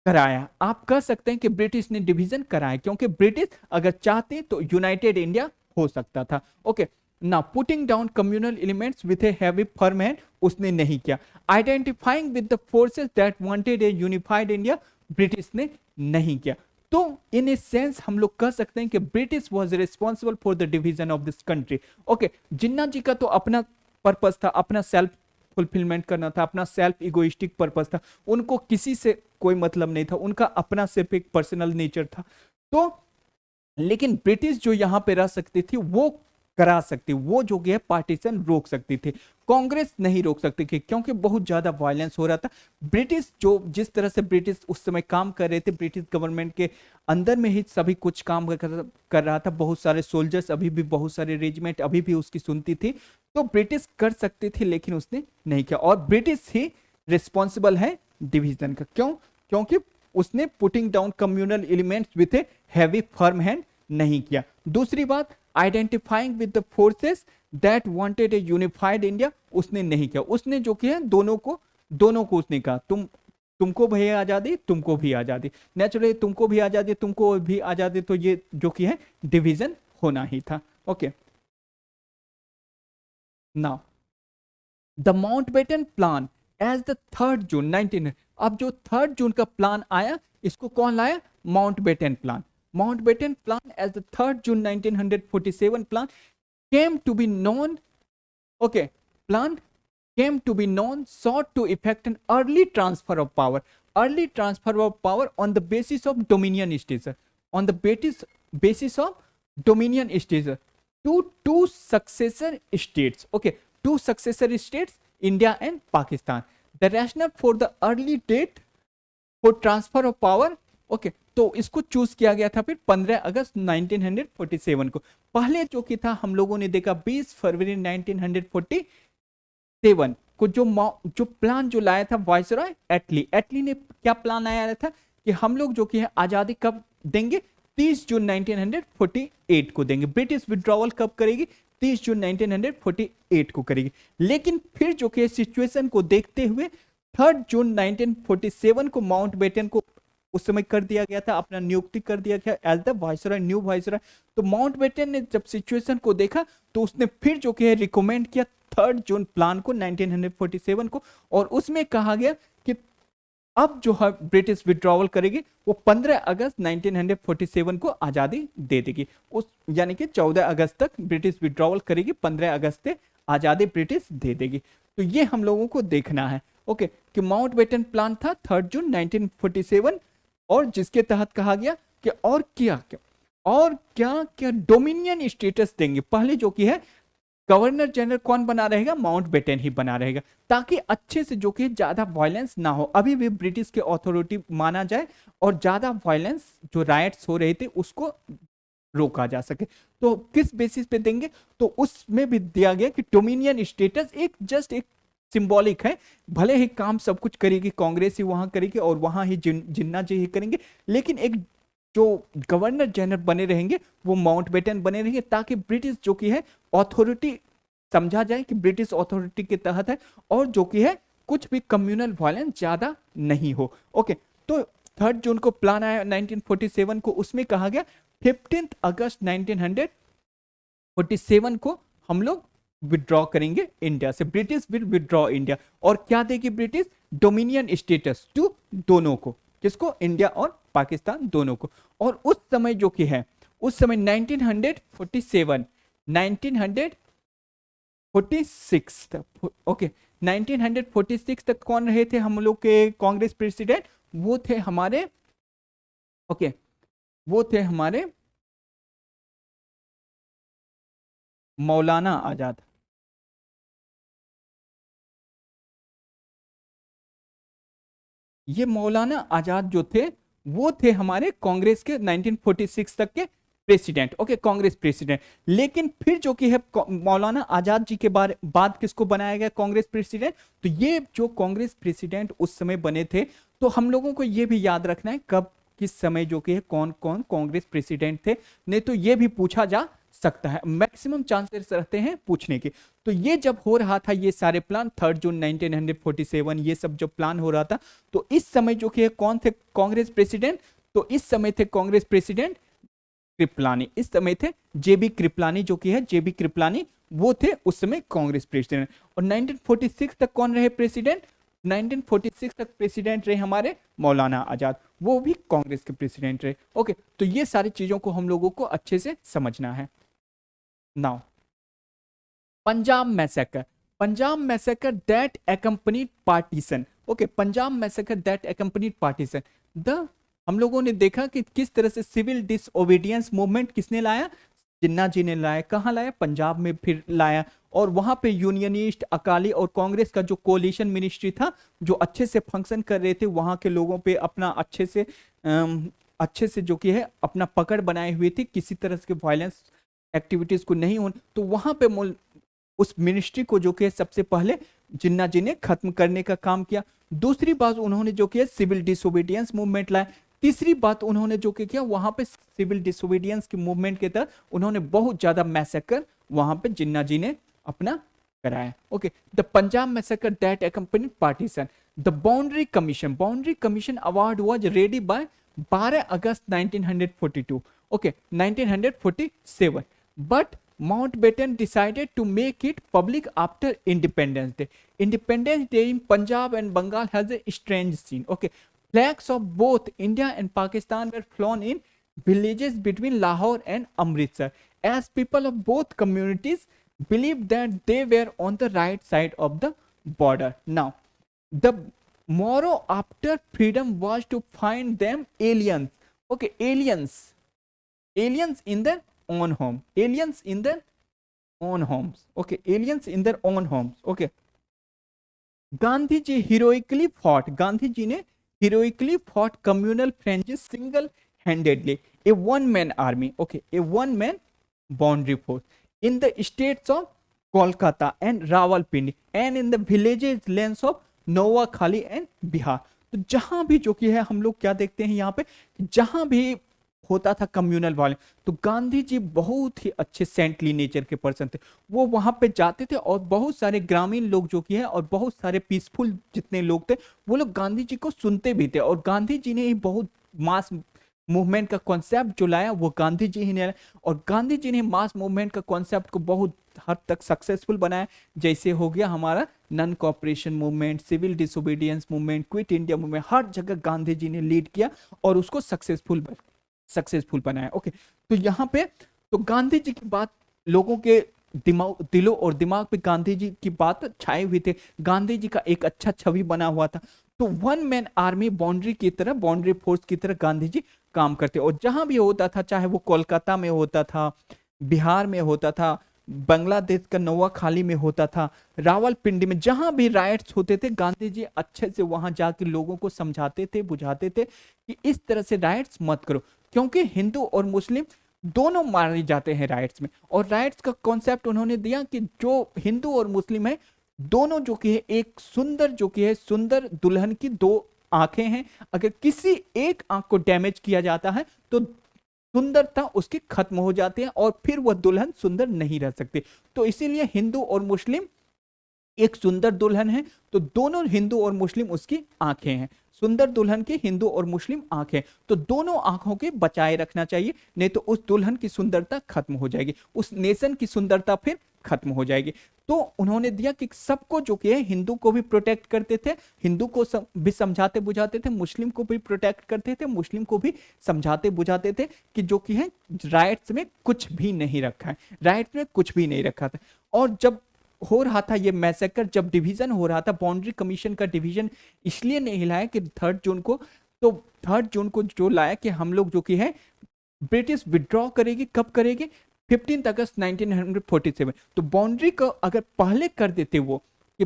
कराया। आप कह सकते हैं कि ब्रिटिश ने डिवीजन कराया, क्योंकि ब्रिटिश अगर चाहते तो यूनाइटेड इंडिया हो सकता था। ओके, ना putting down communal elements with a heavy firm hand, उसने नहीं किया। Identifying with the forces that wanted A unified India, British ने नहीं किया। तो इन ए सेंस हम लोग कह सकते हैं कि British was responsible for the division of this country. Okay, Jinnah ji का तो अपना पर्पस था, अपना सेल्फ फुलफिलमेंट करना था, अपना सेल्फ इगोइस्टिक पर्पस था, उनको किसी से कोई मतलब नहीं था, उनका अपना सिर्फ एक पर्सनल नेचर था। तो लेकिन ब्रिटिश जो यहां पे रह सकती थी वो करा सकती, वो जो है पार्टीशन रोक सकती थी, कांग्रेस नहीं रोक सकती थी, क्योंकि बहुत ज्यादा वायलेंस हो रहा था। ब्रिटिश जो जिस तरह से ब्रिटिश उस समय काम कर रहे थे, ब्रिटिश गवर्नमेंट के अंदर में ही सभी कुछ काम कर रहा था, बहुत सारे सोल्जर्स अभी भी, बहुत सारे रेजिमेंट अभी भी उसकी सुनती थी। तो ब्रिटिश कर सकती थी, लेकिन उसने नहीं किया, और ब्रिटिश ही रिस्पॉन्सिबल है डिवीजन का। क्यों? क्योंकि उसने putting down communal elements with a heavy firm hand नहीं किया। दूसरी बात, identifying with the forces that wanted A unified India, उसने नहीं किया। उसने जो किया दोनों को उसने कहा, तुमको भी आजादी, तुमको भी आजादी, नेचुरली तुमको भी आजादी, तुमको भी आजादी, तो ये जो कि है डिवीजन होना ही था। Okay, now the Mountbatten plan as the 3 June 1900, अब जो 3 जून का प्लान आया, इसको कौन लाया? Mountbatten plan. Mountbatten plan as the 3 June 1947 plan came to be known, okay, plan came to be known, sought to effect an early transfer of power on the basis of dominion states, on the basis of dominion states to two successor states, okay, two successor states, India and Pakistan. The rationale for the early date for transfer of power, okay, तो इसको choose किया गया था फिर 15 August 1947 को। पहले जो कि था हम लोगों ने देखा 20 फरवरी 1947 को, जो प्लान जो लाया था वाइसरॉय एटली ने क्या प्लान आया था कि हम लोग जो कि है आजादी कब देंगे? 30 जून 1948 को देंगे। ब्रिटिश विड्रॉवल कब करेगी? 30 जून 1948 को करेगी। लेकिन फिर जो कि सिचुएशन को देखते हुए 3 जून 1947 को माउंटबेटन को उस समय कर दिया गया था, अपना नियुक्ति कर दिया गया as the viceroy, new viceroy. तो माउंटबेटन ने जब सिचुएशन को देखा तो उसने फिर जो कि है रिकमेंड किया 3 जून प्लान को 1947 को, और उसमें कहा गया कि अब जो है ब्रिटिश विड्रॉवल करेगी वो 15 अगस्त 1947 को आजादी दे देगी। उस यानी कि 14 अगस्त तक ब्रिटिश विड्रॉवल करेगी, 15 अगस्त से आजादी ब्रिटिश दे देगी। तो ये हम लोगों को देखना है, ओके, कि माउंटबेटन प्लान था 3 जून 1947, और जिसके तहत कहा गया कि और क्या डोमिनियन स्टेटस देंगे। पहले जो कि है गवर्नर जनरल कौन बना रहेगा? माउंटबेटन ही बना रहेगा, ताकि अच्छे से जो कि ज्यादा वायलेंस ना हो, अभी भी ब्रिटिश के अथॉरिटी माना जाए, और ज्यादा वायलेंस जो राइट्स हो रहे थे उसको रोका जा सके। तो किस बेसिस पे देंगे? तो उसमें भी दिया गया कि डोमिनियन स्टेटस जस्ट एक सिंबॉलिक है, भले ही काम सब कुछ करेगी कांग्रेस ही वहां करेगी और वहां ही जिन्ना जी ही करेंगे, लेकिन एक जो गवर्नर जनरल बने रहेंगे वो माउंटबेटन बने रहेंगे, ताकि ब्रिटिश जो कि है अथॉरिटी समझा जाए कि ब्रिटिश अथॉरिटी के तहत है, और जो कि है कुछ भी कम्युनल वायलेंस ज्यादा नहीं हो। ओके, तो 3 जून को प्लान आया 1947 को, उसमें कहा गया 15 अगस्त 1947 को हम लोग विड्रॉ करेंगे इंडिया से, ब्रिटिश विल विड्रॉ इंडिया। और क्या देगी ब्रिटिश? डोमिनियन स्टेटस टू दोनों को, किसको? इंडिया और पाकिस्तान दोनों को। और उस समय जो कि है, उस समय 1946 ओके 1946 तक कौन रहे थे हम लोग के कांग्रेस प्रेसिडेंट? वो थे हमारे, ओके, वो थे हमारे मौलाना आजाद। ये मौलाना आजाद जो थे वो थे हमारे कांग्रेस के 1946 तक के प्रेसिडेंट, ओके, कांग्रेस प्रेसिडेंट। लेकिन फिर जो कि है मौलाना आजाद जी के बाद किसको बनाया गया कांग्रेस प्रेसिडेंट? तो ये जो कांग्रेस प्रेसिडेंट उस समय बने थे, तो हम लोगों को ये भी याद रखना है कब किस समय जो कि है कौन कौन कांग्रेस प्रेसिडेंट थे, नहीं तो ये भी पूछा जा सकता है, मैक्सिमम चांसेस रहते हैं पूछने के। तो ये जब हो रहा था ये सारे प्लान 3 जून 1947, ये सब जब प्लान हो रहा था, तो इस समय जो कि कौन थे कांग्रेस प्रेसिडेंट? तो इस समय थे कांग्रेस प्रेसिडेंट कृपलानी, इस समय थे जेबी कृपलानी, जो कि है जेबी कृपलानी, वो थे उस समय कांग्रेस प्रेसिडेंट। और 1946 तक कौन रहे प्रेसिडेंट? 1946 तक प्रेसिडेंट रहे हमारे मौलाना आजाद, वो भी कांग्रेस के प्रेसिडेंट रहे। ओके, तो ये सारी चीजों को हम लोगों को अच्छे से समझना है। Now Punjab massacre, Punjab massacre that accompanied partition, okay, Punjab massacre that accompanied partition, the हम लोगों ने देखा कि किस तरह से सिविल डिसओबीडियंस मूवमेंट किसने लाया? जिन्ना जी ने लाया। कहाँ लाया? पंजाब में फिर लाया। और वहां पे यूनियनिस्ट, अकाली और कांग्रेस का जो कोलिशन मिनिस्ट्री था, जो अच्छे से फंक्शन कर रहे थे, वहां के लोगों पे अपना अच्छे से जो कि है अपना पकड़ बनाए हुए थे, किसी तरह के वायलेंस एक्टिविटीज को नहीं होने, तो वहां पे उस मिनिस्ट्री को जो कि सबसे पहले जिन्ना जी ने खत्म करने का काम किया। दूसरी बात उन्होंने जो किया सिविल डिसोबीडियंस मूवमेंट लाया। तीसरी बात उन्होंने जो किया वहां पे सिविल डिसोबीडियंस के मूवमेंट के तहत उन्होंने बहुत ज्यादा मैसेकर वहां पे जिन्ना जी ने अपना कराया। Okay, the Punjab massacre that accompanied partition, the boundary commission award was ready bye 12 August 1942, okay, 1947, but Mountbatten decided to make it public after Independence Day. Independence Day in Punjab and Bengal has a strange scene. Okay, flags of both India and Pakistan were flown in villages between Lahore and Amritsar, as people of both communities believed that they were on the right side of the border. Now, the motto after freedom was to find them aliens. Okay, aliens in their own home, aliens in their own homes, okay, aliens in their own homes, okay. Gandhi ji heroically fought, Gandhi ji ने heroically fought communal frenzies single handedly, a one man army, okay, a one man boundary force in the states of Kolkata and Rawalpindi and in the villages lands of Noakhali and Bihar. तो जहां भी जो कि है हम लोग क्या देखते हैं यहाँ पे, जहां भी होता था कम्युनल वायलेंस, तो गांधी जी बहुत ही अच्छे सेंटली नेचर के पर्सन थे, वो वहां पे जाते थे और बहुत सारे ग्रामीण लोग जो कि है और बहुत सारे पीसफुल जितने लोग थे वो लोग गांधी जी को सुनते भी थे। और गांधी जी ने ही बहुत मास मूवमेंट का कॉन्सेप्ट जो लाया वो गांधी जी ही ने लाया, और गांधी जी ने मास मूवमेंट का कॉन्सेप्ट को बहुत हद तक सक्सेसफुल बनाया। जैसे हो गया हमारा non cooperation movement, civil disobedience movement, quit India movement, हर जगह गांधी जी ने लीड किया और उसको सक्सेसफुल बनाया। ओके, तो यहाँ पे तो गांधी जी की बात लोगों के दिलों और दिमाग पे गांधी जी की बात छाए हुई थे, गांधी जी का एक अच्छा छवि बना हुआ था। तो वन मैन आर्मी बाउंड्री की तरह, बाउंड्री फोर्स की तरह गांधी जी काम करते, और जहां भी होता था, चाहे वो कोलकाता में होता था, बिहार में होता था, बांग्लादेश का नोवाखाली में होता था, रावलपिंडी में, जहां भी राइट्स होते थे गांधी जी अच्छे से वहां जाके लोगों को समझाते थे, बुझाते थे कि इस तरह से राइट्स मत करो, क्योंकि हिंदू और मुस्लिम दोनों मारे जाते हैं राइट्स में। और राइट्स का कॉन्सेप्ट उन्होंने दिया कि जो हिंदू और मुस्लिम है दोनों जो कि है एक सुंदर जो कि है सुंदर दुल्हन की दो आंखें हैं, अगर किसी एक आंख को डैमेज किया जाता है तो सुंदरता उसकी खत्म हो जाती है और फिर वह दुल्हन सुंदर नहीं रह सकती। तो इसीलिए हिंदू और मुस्लिम एक सुंदर दुल्हन है, तो दोनों हिंदू और मुस्लिम उसकी आंखें हैं, सुंदर दुल्हन की हिंदू और मुस्लिम आंखें, तो दोनों आंखों के बचाए रखना चाहिए, नहीं तो उस दुल्हन की सुंदरता खत्म हो जाएगी, उस नेशन की सुंदरता फिर खत्म हो जाएगी। तो उन्होंने दिया कि सबको जो कि है हिंदू को भी प्रोटेक्ट करते थे, हिंदू को भी समझाते बुझाते थे, मुस्लिम को भी प्रोटेक्ट करते थे, मुस्लिम को भी समझाते बुझाते थे कि जो कि है राइट्स में कुछ भी नहीं रखा है, राइट्स में कुछ भी नहीं रखा था। और जब हो रहा था ये मैसेकर, जब डिवीजन हो रहा था, बाउंड्री कमीशन का डिवीजन इसलिए नहीं लाया कि 3 जून को, तो 3 जून को जो लाया कि हम लोग जो कि है ब्रिटिश विड्रॉ करेगी, कब करेगी, 15 अगस्त 1947। तो बाउंड्री को अगर पहले कर देते वो कि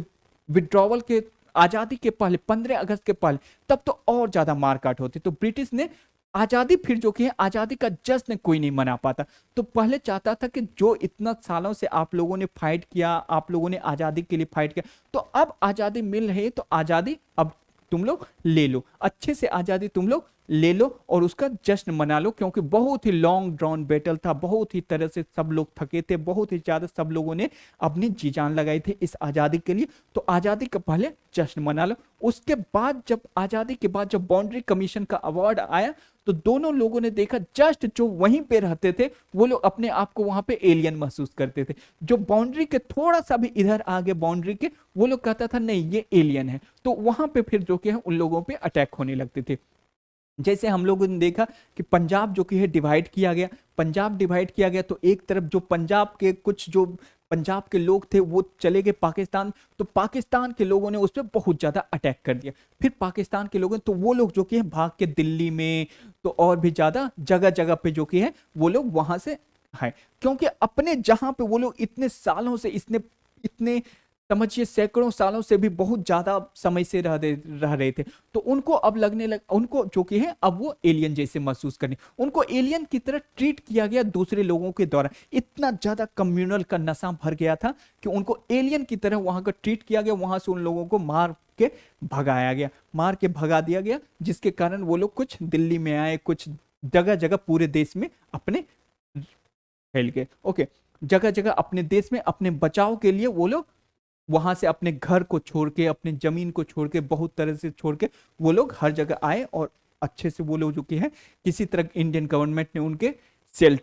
विड्रॉवल के, आजादी के पहले, 15 अगस्त के पहले, तब तो और ज्यादा मारकाट होती। तो ब्रिटिश ने आजादी फिर जो कि है, आजादी का जश्न कोई नहीं मना पाता। तो पहले चाहता था कि जो इतना सालों से आप लोगों ने फाइट किया, आप लोगों ने आजादी के लिए फाइट किया, तो अब आजादी मिल रही है, तो आजादी अब तुम लोग ले लो, अच्छे से आजादी तुम लोग ले लो और उसका जश्न मना लो, क्योंकि बहुत ही लॉन्ग ड्रॉन बैटल था, बहुत ही तरह से सब लोग थके थे, बहुत ही ज्यादा सब लोगों ने अपनी जी जान लगाई थी इस आजादी के लिए। तो आजादी के पहले जश्न मना लो। उसके बाद जब आजादी के बाद जब बाउंड्री कमीशन का अवार्ड आया, तो दोनों लोगों ने देखा, जस्ट जो वहीं पे रहते थे वो लोग अपने आप को वहां पे एलियन महसूस करते थे। जो बाउंड्री के थोड़ा सा भी इधर आगे बाउंड्री के, वो लोग कहता था नहीं ये एलियन है, तो वहां पे फिर जो कि है उन लोगों पे अटैक होने लगते थे। जैसे हम लोगों ने देखा कि पंजाब जो कि है डिवाइड किया गया, पंजाब डिवाइड किया गया, तो एक तरफ जो पंजाब के कुछ जो पंजाब के लोग थे वो चले गए पाकिस्तान, तो पाकिस्तान के लोगों ने उस पर बहुत ज्यादा अटैक कर दिया। फिर पाकिस्तान के लोगों, तो वो लोग जो कि है भाग के दिल्ली में, तो और भी ज्यादा जगह जगह पे जो कि है वो लोग वहां से है, क्योंकि अपने जहां पे वो लोग इतने सालों से, इतने इतने समझिए सैकड़ों सालों से भी बहुत ज्यादा समय से रह रहे थे, तो उनको अब लगने लग, उनको जो कि है अब वो एलियन जैसे महसूस करने, उनको एलियन की तरह ट्रीट किया गया दूसरे लोगों के द्वारा। इतना ज्यादा कम्युनल का नशा भर गया था कि उनको एलियन की तरह वहां का ट्रीट किया गया, वहां से उन लोगों को मार के भगाया गया, मार के भगा दिया गया, जिसके कारण वो लोग कुछ दिल्ली में आए, कुछ जगह जगह पूरे देश में अपने फैल गए। ओके, जगह जगह अपने देश में अपने बचाव के लिए वो लोग वहां से अपने घर को छोड़ के, अपने जमीन को छोड़ के, बहुत तरह से छोड़ के वो लोग हर जगह आए, और अच्छे से वो लोग जो कि है किसी तरह इंडियन गवर्नमेंट ने उनके सेल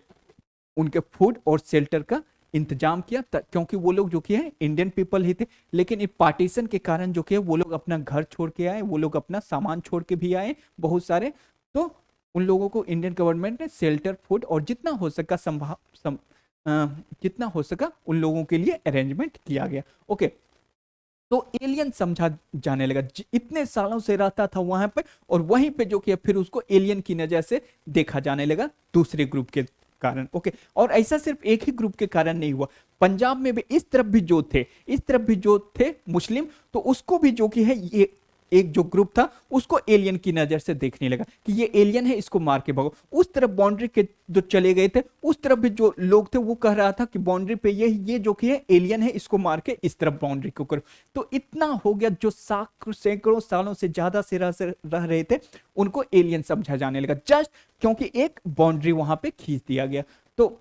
उनके फूड और शेल्टर का इंतजाम किया, क्योंकि वो लोग जो कि है इंडियन पीपल ही थे। लेकिन इस पार्टीशन के कारण जो कि है वो लोग अपना घर छोड़ के आए, वो लोग अपना सामान छोड़ के भी आए बहुत सारे, तो उन लोगों को इंडियन गवर्नमेंट ने शेल्टर, फूड और जितना हो सका जितना हो सका उन लोगों के लिए अरेंजमेंट किया गया। ओके, तो एलियन समझा जाने लगा, इतने सालों से रहता था वहां पे, और वहीं पे जो कि फिर उसको एलियन की नजर से देखा जाने लगा दूसरे ग्रुप के कारण। ओके, और ऐसा सिर्फ एक ही ग्रुप के कारण नहीं हुआ, पंजाब में भी इस तरफ भी जो थे, इस तरफ भी जो थे मुस्लिम, तो उसको भी जो कि है ये एक जो ग्रुप था उसको एलियन की नजर से देखने लगा कि ये एलियन है, इसको मार के भगो। उस तरफ बाउंड्री के जो चले गए थे, उस तरफ भी जो लोग थे वो कह रहा था कि बाउंड्री पे ये जो कि है एलियन है, इसको मार के इस तरफ बाउंड्री को करो। तो इतना हो गया, जो सैकड़ों सालों से ज्यादा से रह रहे थे उनको एलियन समझा जाने लगा, जस्ट क्योंकि एक बाउंड्री वहां पे खींच दिया गया। तो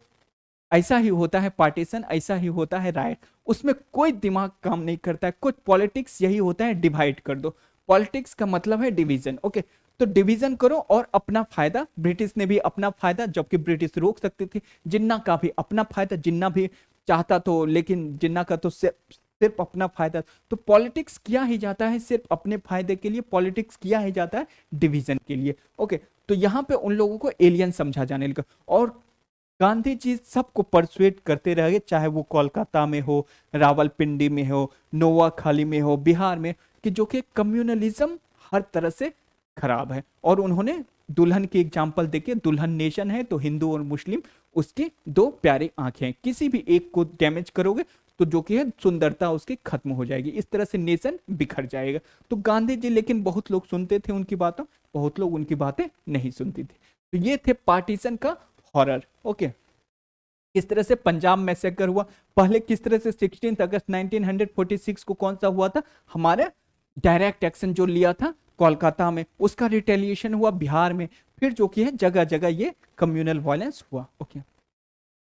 ऐसा ही होता है पार्टीशन, ऐसा ही होता है राइट, उसमें कोई दिमाग काम नहीं करता है, कुछ पॉलिटिक्स यही होता है, डिवाइड कर दो। पॉलिटिक्स का मतलब है डिवीजन। ओके, तो डिवीजन करो और अपना फायदा, ब्रिटिश ने भी अपना फायदा, जबकि ब्रिटिश रोक सकती थी, जिन्ना का भी अपना फायदा, जिन्ना भी चाहता तो, लेकिन जिन्ना का तो सिर्फ अपना फायदा। तो पॉलिटिक्स किया ही जाता है सिर्फ अपने फायदे के लिए, पॉलिटिक्स किया ही जाता है डिवीजन के लिए। ओके, तो यहां पे उन लोगों को एलियन समझा जाने लगा, और गांधी जी सबको परसुएट करते रह गए, चाहे वो कोलकाता में हो, रावलपिंडी में हो, नोआखाली में हो, बिहार में, कि जो कि कम्युनलिज्म हर तरह से खराब है। और उन्होंने दुल्हन की एग्जाम्पल देके, दुल्हन नेशन है तो हिंदू और मुस्लिम उसकी दो प्यारी आंखें हैं, किसी भी एक को डैमेज करोगे तो जो कि है सुंदरता उसकी खत्म हो जाएगी, इस तरह से नेशन बिखर जाएगा। तो गांधी जी, लेकिन बहुत लोग सुनते थे उनकी बातों, बहुत लोग उनकी बातें नहीं सुनती थी। तो ये थे पार्टीशन का हॉरर। ओके, किस तरह से पंजाब मैसेकर हुआ, पहले किस तरह से 16 अगस्त 1946 को कौन सा हुआ था, हमारे डायरेक्ट एक्शन जो लिया था कोलकाता में, उसका रिटेलिएशन हुआ बिहार में, फिर जो कि है जगह जगह ये कम्युनल वायलेंस हुआ। ओके,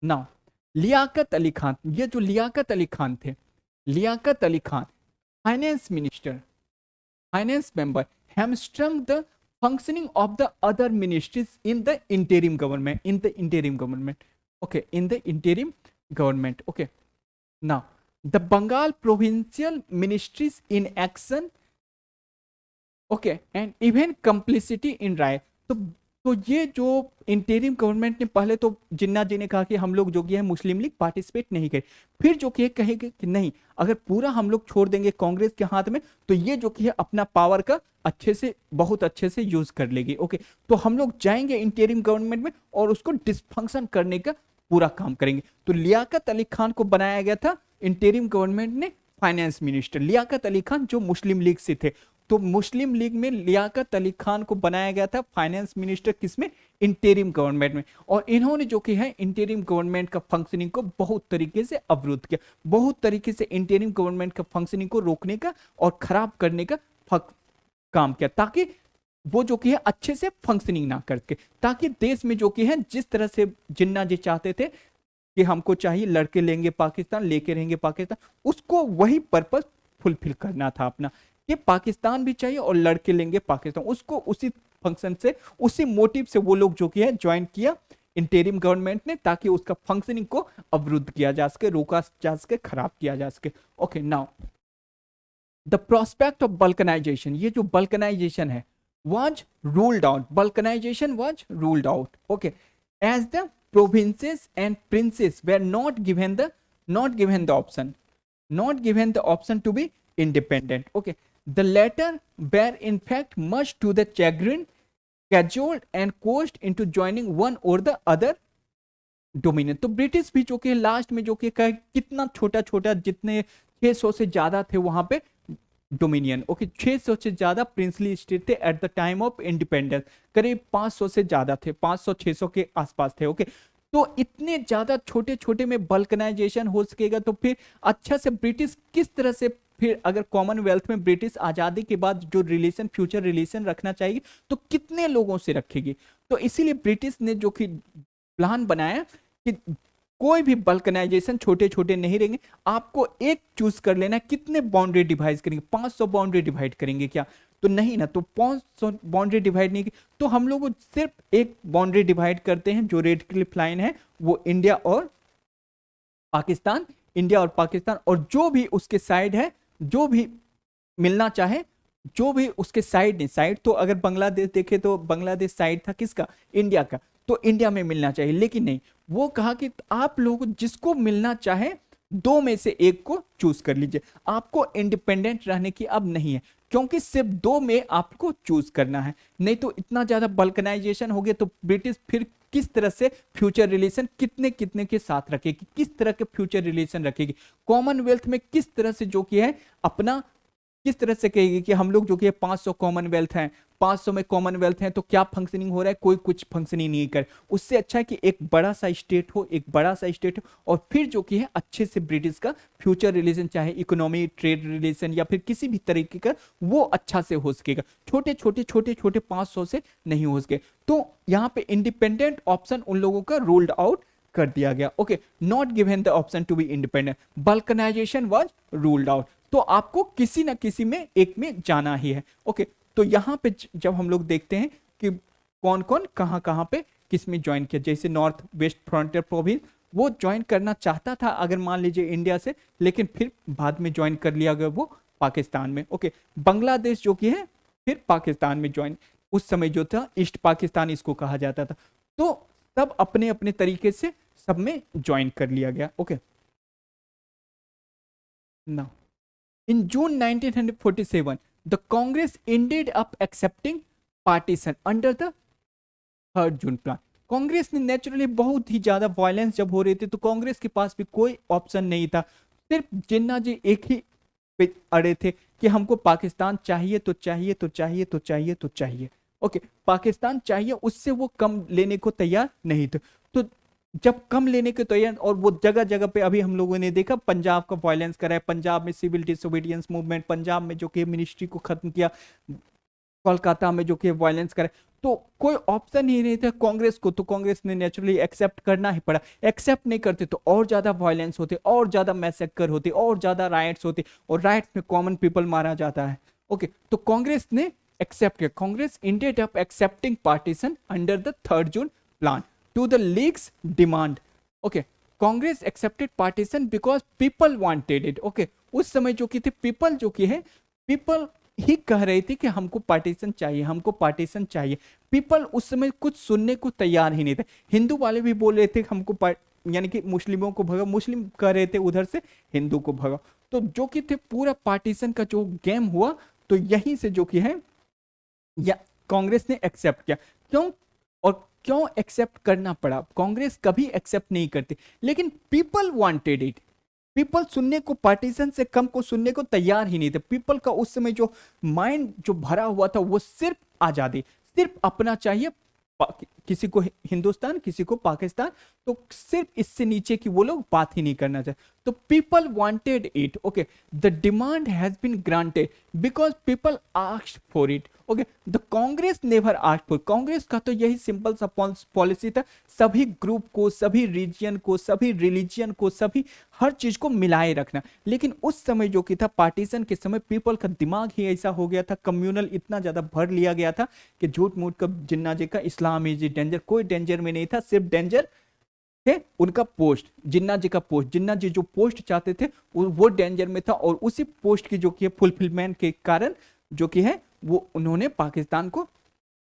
नाउ लियाकत अली खान, ये जो लियाकत अली खान थे, Liaquat Ali Khan finance minister, finance member, hamstrung the functioning of the other ministries in the interim government, in the interim government. Okay, in the interim government. Okay, now the Bengal provincial ministries in action, okay, and even complicity in riot. तो तो ये जो interim government ने पहले तो जिन्ना जी ने कहा कि हम लोग जो कि है मुस्लिम लीग पार्टिसिपेट नहीं करे, फिर जो कि है कहेंगे कि नहीं, अगर पूरा हम लोग छोड़ देंगे कांग्रेस के हाथ में तो ये जो कि है अपना पावर का अच्छे से, बहुत अच्छे से यूज कर लेगी। ओके, तो हम लोग जाएंगे इंटेरिम गवर्नमेंट में और उसको डिसफंक्शन करने का पूरा काम करेंगे। तो लियाकत अली खान को बनाया गया था इंटेरिम गवर्नमेंट ने फाइनेंस मिनिस्टर। लियाकत अली खान जो मुस्लिम लीग से थे, तो मुस्लिम लीग में लियाकत अली खान को बनाया गया था फाइनेंस मिनिस्टर, किसमें, इंटेरिम गवर्नमेंट में। और इन्होंने जो कि है इंटेरिम गवर्नमेंट का फंक्शनिंग को बहुत तरीके से अवरुद्ध किया, बहुत तरीके से इंटेरिम गवर्नमेंट का फंक्शनिंग को रोकने का और खराब करने का काम किया, ताकि वो जो कि है अच्छे से फंक्शनिंग ना करके, ताकि देश में जो कि है जिस तरह से जिन्ना जी चाहते थे कि हमको चाहिए लड़के लेंगे पाकिस्तान, लेके रहेंगे पाकिस्तान, उसको वही पर्पस फुलफिल करना था अपना, कि पाकिस्तान भी चाहिए और लड़के लेंगे पाकिस्तान। उसको उसी फंक्शन से, उसी मोटिव से वो लोग जो कि है ज्वाइन किया इंटेरिम गवर्नमेंट ने, ताकि उसका फंक्शनिंग को अवरुद्ध किया जा सके, रोका जा सके, खराब किया जा सके। Okay, now the prospect of vulcanisation, ये जो बल्कनाइजेशन है was ruled out, balkanization was ruled out, okay, as the provinces and princes were not given the option to be independent. Okay, the latter were in fact much to the chagrin cajoled and coerced into joining one or the other dominion. तो British भी जो कि last में जो कि कितना छोटा छोटा, जितने 600 से ज्यादा थे वहां पे डोमिनियन। ओके, 600 से ज्यादा प्रिंसली स्टेट थे at the time of independence, करीब 500 से ज्यादा थे, 500-600 के आसपास थे। ओके, तो इतने ज्यादा छोटे छोटे में बल्कनाइजेशन हो सकेगा तो फिर अच्छा से ब्रिटिश किस तरह से, फिर अगर कॉमनवेल्थ में ब्रिटिश आजादी के बाद जो रिलेशन, फ्यूचर रिलेशन रखना चाहिए तो कितने लोगों से रखेगी। तो इसीलिए ब्रिटिश ने जो कि प्लान बनाया कि कोई भी बल्कनाइजेशन छोटे छोटे नहीं रहेंगे, आपको एक चूज कर लेना, कितने बाउंड्री डिवाइड करेंगे, 500 बाउंड्री डिवाइड करेंगे क्या, तो नहीं ना, तो 500 बाउंड्री डिवाइड नहीं, तो हम लोग सिर्फ एक बाउंड्री डिवाइड करते हैं जो रेड क्लिफ लाइन है, वो इंडिया और पाकिस्तान, इंडिया और पाकिस्तान, और जो भी उसके साइड है, जो भी मिलना चाहे, जो भी उसके साइड नहीं, साइड तो अगर बांग्लादेश देखे तो बांग्लादेश साइड था किसका, इंडिया का, तो इंडिया में मिलना चाहिए। लेकिन नहीं, वो कहा कि आप लोग जिसको मिलना चाहे दो में से एक को चूज कर लीजिए, आपको इंडिपेंडेंट रहने की अब नहीं है, क्योंकि सिर्फ दो में आपको चूज करना है। नहीं तो इतना ज्यादा बल्कनाइजेशन हो गया तो ब्रिटिश फिर किस तरह से फ्यूचर रिलेशन कितने कितने के साथ रखेगी, किस तरह के फ्यूचर रिलेशन रखेगी, कॉमनवेल्थ में किस तरह से जो कि है अपना, किस तरह से कहेगी कि हम लोग जो कि 500 कॉमनवेल्थ हैं, 500 में कॉमनवेल्थ हैं तो क्या फंक्शनिंग हो रहा है, कोई कुछ फंक्शनिंग नहीं कर। उससे अच्छा है कि एक बड़ा सा स्टेट हो, एक बड़ा सा स्टेट हो, और फिर जो कि है अच्छे से ब्रिटिश का फ्यूचर रिलेशन, चाहे इकोनॉमी, ट्रेड रिलेशन या फिर किसी भी तरीके का, वो अच्छा से हो सकेगा। छोटे छोटे 500 से नहीं हो सके। तो यहाँ पे इंडिपेंडेंट ऑप्शन उन लोगों का रूल्ड आउट कर दिया गया। Okay, not given the option to be independent, balkanisation was ruled out. तो आपको किसी ना किसी में एक में जाना ही है। ओके, तो यहां पे जब हम लोग देखते हैं कि कौन कौन कहां पे किस में ज्वाइन किया, जैसे नॉर्थ वेस्ट फ्रंटियर प्रोविंस वो ज्वाइन करना चाहता था अगर मान लीजिए इंडिया से, लेकिन फिर बाद में ज्वाइन कर लिया गया वो पाकिस्तान में। ओके, बांग्लादेश जो कि है फिर पाकिस्तान में ज्वाइन, उस समय जो था ईस्ट पाकिस्तान इसको कहा जाता था। तो सब अपने अपने तरीके से सब में ज्वाइन कर लिया गया। Okay, now in June 1947, the Congress ended up accepting partition under the third June plan. Congress ने नेचुरली बहुत ही ज्यादा वायलेंस जब हो रही थी तो कांग्रेस के पास भी कोई ऑप्शन नहीं था, सिर्फ जिन्ना जी एक ही पे अड़े थे कि हमको पाकिस्तान चाहिए तो चाहिए तो चाहिए तो चाहिए तो चाहिए। ओके, पाकिस्तान चाहिए, उससे वो कम लेने को तैयार नहीं थे। तो जब कम लेने के तैयार, और वो जगह जगह पे अभी हम लोगों ने देखा पंजाब का वायलेंस करा है, पंजाब में सिविल डिसोबीडियंस मूवमेंट, पंजाब में जो कि मिनिस्ट्री को खत्म किया, कोलकाता में जो कि वायलेंस करे, तो कोई ऑप्शन ही नहीं था कांग्रेस को। तो कांग्रेस ने नेचुरली एक्सेप्ट करना ही पड़ा। एक्सेप्ट नहीं करते तो और ज्यादा वायलेंस होते, और ज्यादा मैसेकर होते, और ज्यादा राइट्स होते, और राइट्स में कॉमन पीपल मारा जाता है। ओके, तो कांग्रेस ने एक्सेप्ट किया। Congress ended up accepting partition under the third June plan to the League's demand. Okay, Congress accepted partition because people wanted it. Okay, उस समय जो कि थे पीपल जो कि है, पीपल ही कह रहे थे कि हमको पार्टीशन चाहिए, हमको पार्टीशन चाहिए। पीपल उस समय कुछ सुनने को तैयार ही नहीं थे। हिंदू वाले भी बोल रहे थे हमको यानी कि मुस्लिमों को भगाओ, मुस्लिम कह रहे थे उधर से हिंदू को भगाओ। तो जो कि थे पूरा पार्टीशन का जो गेम हुआ, तो यहीं से जो कि है या कांग्रेस ने एक्सेप्ट किया। क्यों और क्यों एक्सेप्ट करना पड़ा? कांग्रेस कभी एक्सेप्ट नहीं करती, लेकिन पीपल वांटेड इट। पीपल सुनने को, पार्टीशन से कम को सुनने को तैयार ही नहीं थे। पीपल का उस समय जो माइंड जो भरा हुआ था वो सिर्फ आजादी, सिर्फ अपना चाहिए। किसी को हिंदुस्तान, किसी को पाकिस्तान, तो सिर्फ इससे नीचे की वो लोग बात ही नहीं करना चाहते। तो people wanted it, okay, the demand has been granted because people asked for it, okay, the Congress never asked for. Congress का तो यही सिंपल सा पॉलिसी था, सभी ग्रुप को, सभी रीजन को, सभी रिलीजियन को, सभी हर चीज को मिलाए रखना। लेकिन उस समय जो कि था पार्टीशन के समय, पीपल का दिमाग ही ऐसा हो गया था, कम्युनल इतना ज्यादा भर लिया गया था कि झूठ मूठ का जिन्ना जी का इस्लाम इज डेंजर, कोई डेंजर में नहीं था, सिर्फ डेंजर थे उनका पोस्ट, जिन्ना जी का पोस्ट। जिन्ना जी जो पोस्ट चाहते थे वो डेंजर में था, और उसी पोस्ट की जो कि फुलफिलमेंट के कारण जो कि है वो उन्होंने पाकिस्तान को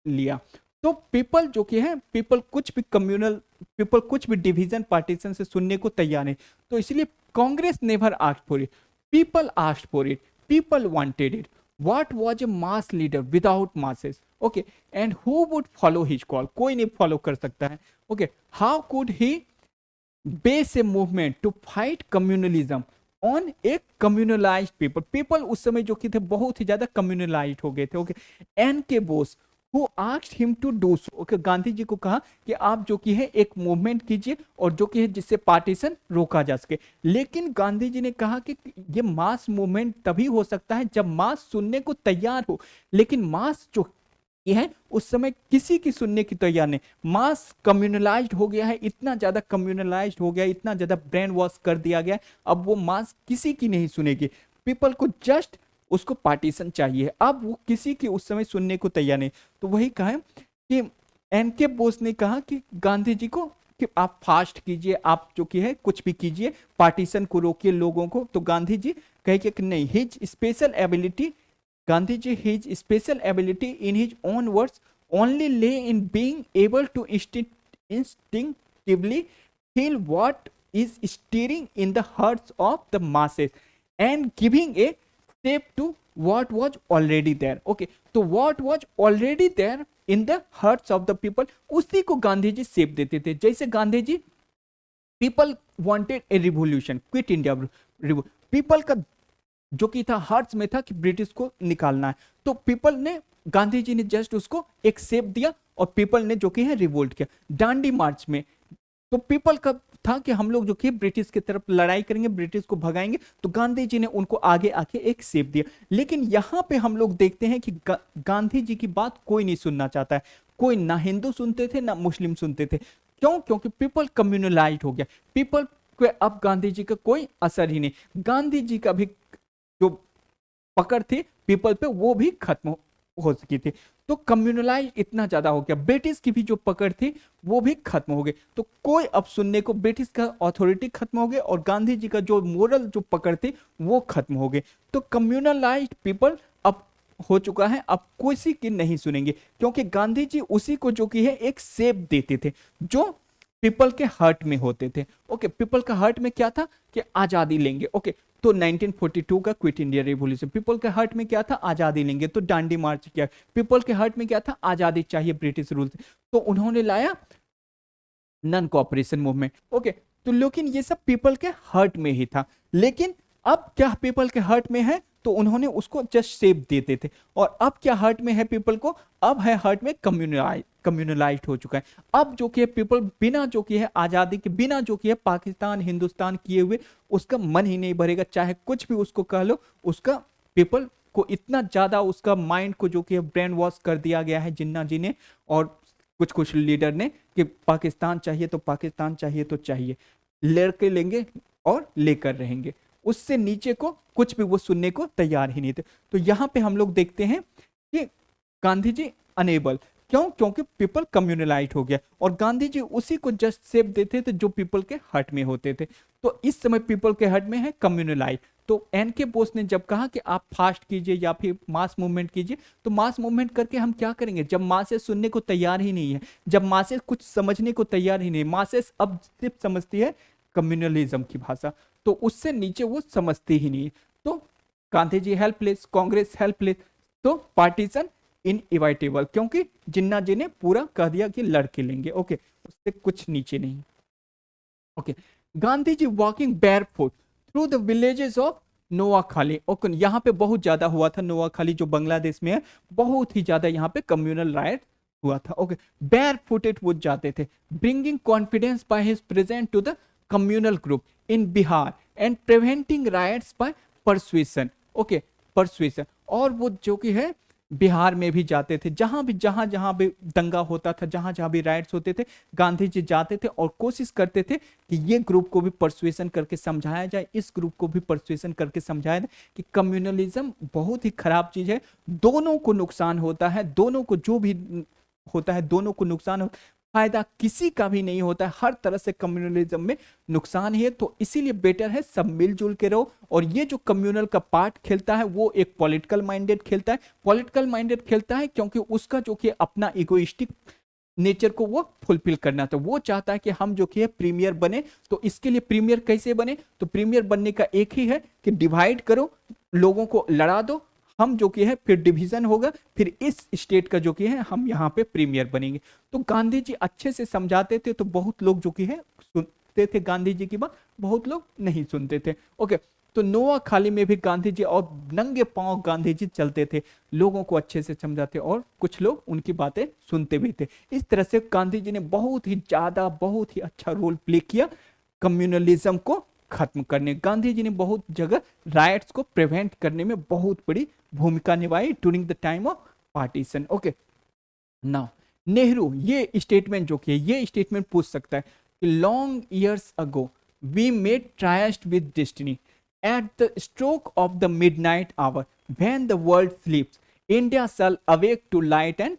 लिया। तो पीपल जो कि है, पीपल कुछ भी कम्युनल, पीपल कुछ भी डिवीजन पार्टीशन से सुनने को तैयार नहीं। तो इसलिए Congress never asked for it, people asked for it, people wanted it. What was a mass leader without masses, okay, and who would follow his call? कोई नहीं फॉलो कर सकता है, okay. How could he base a movement to fight communalism on a communalized people? People उस समय जो कि थे बहुत ही ज्यादा कम्युनलाइज्ड हो गए थे, okay. N K Bose who asked him to do so, okay, Gandhi ji को कहा कि आप जो कि है एक मूवमेंट कीजिए और जो कि है जिससे पार्टीशन रोका जा सके। लेकिन गांधी जी ने कहा कि ये मास मूवमेंट तभी हो सकता है जब मास सुनने को तैयार हो। लेकिन मास जो ये है उस समय किसी की सुनने की तैयार नहीं। मास कम्युनलाइज्ड हो गया है, इतना ज्यादा कम्युनलाइज्ड हो गया, इतना ज्यादा ब्रेन वॉश कर दिया गया, अब वो मास किसी की नहीं सुनेगी। पीपल को जस्ट उसको पार्टीशन चाहिए, अब वो किसी की उस समय सुनने को तैयार नहीं। तो वही कहा कि एन के बोस ने कहा कि गांधी जी को कि आप फास्ट कीजिए, आप जो कि है कुछ भी कीजिए, पार्टीशन को रोकिए लोगों को। तो गांधी जी कहे कि नहीं, his special ability, Gandhiji, his special ability, in his own words, only lay in being able to instinctively feel what is stirring in the hearts of the masses and giving a shape to what was already there. Okay, तो what was already there in the hearts of the people, उसी को Gandhi ji shape देते थे। जैसे Gandhi ji, people wanted a revolution, quit India, people का जो कि था हार्ट्स में था कि ब्रिटिश को निकालना है। तो पीपल ने, गांधी जी ने जस्ट उसको एक शेप दिया और पीपल ने जो कि है रिवोल्ट किया दांडी मार्च में। तो पीपल का था कि हम लोग जो कि ब्रिटिश की तरफ लड़ाई करेंगे, ब्रिटिश को भगाएंगे। तो गांधी जी ने उनको आगे आके एक शेप दिया। लेकिन यहां पे हम लोग देखते हैं कि गांधी जी की बात कोई नहीं सुनना चाहता है, कोई ना हिंदू सुनते थे ना मुस्लिम सुनते थे। क्यों? क्योंकि पीपल कम्युनलाइज्ड हो गया, पीपल को अब गांधी जी का कोई असर ही नहीं। गांधी जी का भी जो पकड़ थी पीपल पे वो भी खत्म हो चुकी थी। तो कम्युनलाइज इतना ज्यादा हो गया, ब्रिटिश की भी जो पकड़ थी वो भी खत्म हो गई। तो कोई अब सुनने को, ब्रिटिश का अथॉरिटी खत्म हो गया और गांधी जी का जो मोरल जो पकड़ थी वो खत्म हो गई। तो कम्युनलाइज्ड पीपल अब हो चुका है, अब किसी की नहीं सुनेंगे, क्योंकि गांधी जी उसी को जो कि है एक शेप देते थे जो पीपल के हार्ट में होते थे। ओके, पीपल का हार्ट में क्या था कि आजादी लेंगे। ओके, तो 1942 का क्विट इंडिया रेवोल्यूशन, पीपल के हार्ट में क्या था? आजादी लेंगे। तो डांडी मार्च किया, पीपल के हार्ट में क्या था? आजादी चाहिए ब्रिटिश रूल से। तो उन्होंने लाया नॉन कोऑपरेशन मूवमेंट। ओके, तो लेकिन ये सब पीपल के हार्ट में ही था। लेकिन अब क्या पीपल के हार्ट में है? तो उन्होंने उसको जस्ट शेप देते थे। और अब क्या हार्ट में है पीपल को? अब है हार्ट में कम्युनलाइज्ड हो चुका है। अब जो कि पीपल बिना जो कि है आजादी के, बिना जो कि है पाकिस्तान हिंदुस्तान किए हुए उसका मन ही नहीं भरेगा, चाहे कुछ भी उसको कह लो। उसका पीपल को इतना ज्यादा उसका माइंड को जो कि ब्रेन वॉश कर दिया गया है जिन्ना जी ने और कुछ कुछ लीडर ने कि पाकिस्तान चाहिए तो पाकिस्तान चाहिए तो चाहिए, लड़के लेंगे और लेकर रहेंगे, उससे नीचे को कुछ भी वो सुनने को तैयार ही नहीं थे। तो यहां पे हम लोग देखते हैं कि गांधी जी अनेबल, क्यों? क्योंकि पीपल कम्युनलाइज हो गया और गांधी जी उसी को जस्ट सेप देते थे जो पीपल के हर्ट में होते थे। तो इस समय पीपल के हर्ट में है कम्युनलाइज। तो एन के बोस ने जब कहा कि आप फास्ट कीजिए या फिर मास मूवमेंट कीजिए, तो मास मूवमेंट करके हम क्या करेंगे जब मासेस सुनने को तैयार ही नहीं है, जब मासेस कुछ समझने को तैयार ही नहीं, मासेस अब सिर्फ समझती है कम्युनलिज्म की भाषा, तो उससे नीचे वो समझती ही नहीं। तो गांधी जी हेल्पलेस, कांग्रेस हेल्पलेस, तो पार्टीशन इनएविटेबल, क्योंकि जिन्ना जी ने पूरा कह दिया कि लड़के लेंगे। ओके, उससे कुछ नीचे नहीं। Okay, Gandhi ji walking barefoot through the villages of Noakhali. Okay, यहाँ पे बहुत ज्यादा हुआ था, नोआखाली जो बांग्लादेश में है, बहुत ही ज्यादा यहाँ पे कम्युनल राइट हुआ था। ओके, बैर फुटेड वो जाते थे, bringing confidence by his present to the communal group in Bihar and preventing riots by persuasion. Okay, persuasion, और वो जो कि है बिहार में भी जाते थे, जहां भी दंगा होता था, जहां भी राइट्स होते थे, गांधी जी जाते थे और कोशिश करते थे कि ये ग्रुप को भी परसुएशन करके समझाया जाए, इस ग्रुप को भी परसुएशन करके समझाया जाए कि कम्युनलिज्म बहुत ही खराब चीज है, दोनों को नुकसान होता है, दोनों को जो भी होता है दोनों को नुकसान होता है, फायदा किसी का भी नहीं होता है, हर तरह से कम्युनलिज्म में नुकसान ही है। तो इसीलिए बेटर है सब मिलजुल के रहो। और ये जो कम्युनल का पार्ट खेलता है वो एक पॉलिटिकल माइंडेड खेलता है, पॉलिटिकल माइंडेड खेलता है क्योंकि उसका जो कि अपना इगोइस्टिक नेचर को वो फुलफिल करना, तो वो चाहता है कि हम जो कि है प्रीमियर बने। तो इसके लिए प्रीमियर कैसे बने? तो प्रीमियर बनने का एक ही है कि डिवाइड करो, लोगों को लड़ा दो, हम जो कि है फिर डिवीजन होगा, फिर इस स्टेट का जो कि है हम यहाँ पे प्रीमियर बनेंगे। तो गांधी जी अच्छे से समझाते थे, तो बहुत लोग जो कि है सुनते थे गांधी जी की बात, बहुत लोग नहीं सुनते थे। ओके, तो नोआखाली में भी गांधी जी और नंगे पांव गांधी जी चलते थे, लोगों को अच्छे से समझाते और कुछ लोग उनकी बातें सुनते भी थे। इस तरह से गांधी जी ने बहुत ही ज्यादा, बहुत ही अच्छा रोल प्ले किया कम्युनलिज्म को खत्म करने। गांधी जी ने बहुत जगह राइट्स को प्रिवेंट करने में बहुत बड़ी भूमिका निभाई during the time of partition. Okay, now Nehru ये स्टेटमेंट जो कि ये स्टेटमेंट पूछ सकता है कि long years ago we made tryst with destiny at the stroke of the midnight hour when the world sleeps India shall awake to light and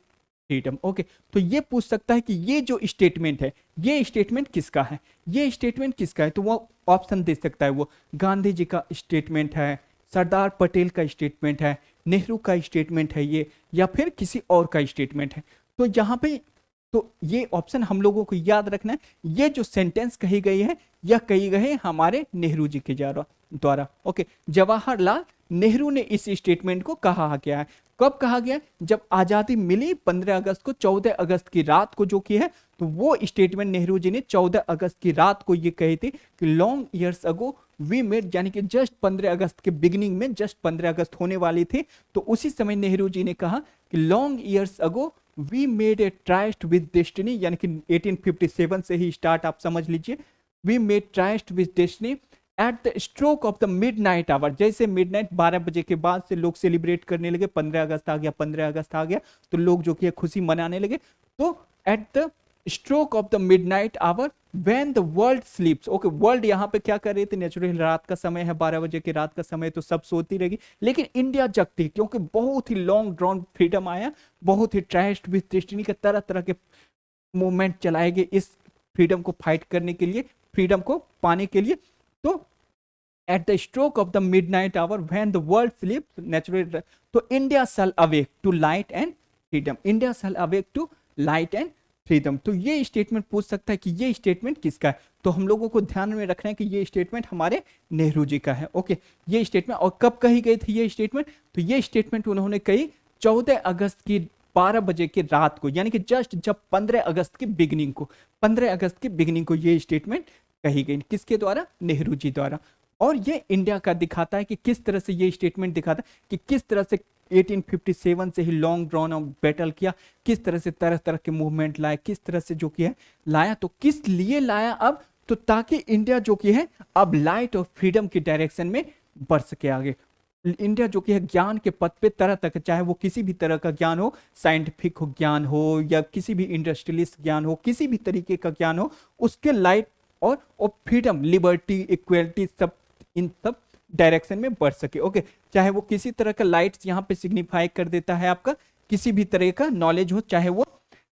freedom. Okay, तो ये पूछ सकता है कि ये जो स्टेटमेंट है, ये स्टेटमेंट किसका है, ये स्टेटमेंट किसका है? तो वो ऑप्शन दे सकता है, वो गांधी जी का स्टेटमेंट है, सरदार पटेल का स्टेटमेंट है, नेहरू का स्टेटमेंट है ये, या फिर किसी और का स्टेटमेंट है। तो यहाँ पे तो ये ऑप्शन हम लोगों को याद रखना है, ये जो सेंटेंस कही गई है यह कही गई है हमारे नेहरू जी के द्वारा। ओके, जवाहरलाल नेहरू ने इस स्टेटमेंट को कहा गया है। कब कहा गया? जब आजादी मिली 15 अगस्त को, 14 अगस्त की रात को जो की है, तो वो स्टेटमेंट नेहरू जी ने 14 अगस्त की रात को ये कही थी कि long years ago we made, यानी कि जस्ट 15 अगस्त के बिगिनिंग में, जस्ट 15 अगस्त होने वाली थी, तो उसी समय नेहरू जी ने कहा कि long years ago we made a tryst with destiny, यानी कि 1857 से ही स्टार्ट आप समझ लीजिए, we made tryst with destiny at the stroke of the midnight hour. जैसे मिडनाइट 12 बजे के बाद से लोग सेलिब्रेट करने लगे, 15 अगस्त आ गया, 15 अगस्त आ गया, तो लोग जो कि खुशी मनाने लगे। तो at the stroke of the midnight hour when the world sleeps. Okay, world यहाँ पे क्या कर रही थी? नेचुरली रात का समय है, 12 बजे की रात का समय, तो सब सोती रहेगी, लेकिन इंडिया जगती, क्योंकि बहुत ही लॉन्ग ड्रॉन फ्रीडम आया, बहुत ही ट्राइस्ट विद डेस्टिनी के तरह तरह के मूवमेंट चलाए गए इस फ्रीडम को फाइट करने के लिए, फ्रीडम को पाने के लिए। तो at the stroke of the midnight hour when the world sleeps naturally, तो India shall awake to light and freedom, India shall awake to light and freedom. तो ये स्टेटमेंट पूछ सकता है कि ये स्टेटमेंट किसका है? तो हम लोगों को ध्यान में रखना है कि ये स्टेटमेंट हमारे नेहरू जी का है। ओके, ये स्टेटमेंट, और कब कही गई थी ये स्टेटमेंट? तो ये स्टेटमेंट उन्होंने कही 14 अगस्त की 12 बजे की रात को, यानी कि जस्ट जब 15 अगस्त की बिगिनिंग को, 15 अगस्त की बिगिनिंग को ये स्टेटमेंट कही गई, किसके द्वारा? नेहरू जी द्वारा। और ये इंडिया का दिखाता है कि किस तरह से ये स्टेटमेंट दिखाता है कि किस तरह से 1857 से ही लॉन्ग ड्रॉन ऑफ बैटल किया, किस तरह से तरह तरह के मूवमेंट लाए, किस तरह से जो कि है लाया। तो किस लिए लाया? अब तो ताकि इंडिया जो कि है अब लाइट और फ्रीडम की डायरेक्शन में बढ़ सके आगे। इंडिया जो कि है ज्ञान के पथ पे तरह तरह, चाहे वो किसी भी तरह का ज्ञान हो, साइंटिफिक हो ज्ञान हो या किसी भी इंडस्ट्रियलिस्ट ज्ञान हो, किसी भी तरीके का ज्ञान हो, उसके लाइट और फ्रीडम, लिबर्टी, इक्वलिटी, सब इन सब डायरेक्शन में बढ़ सके। ओके, चाहे वो किसी तरह का लाइट्स यहाँ पे सिग्निफाई कर देता है आपका, किसी भी तरह का नॉलेज हो, चाहे वो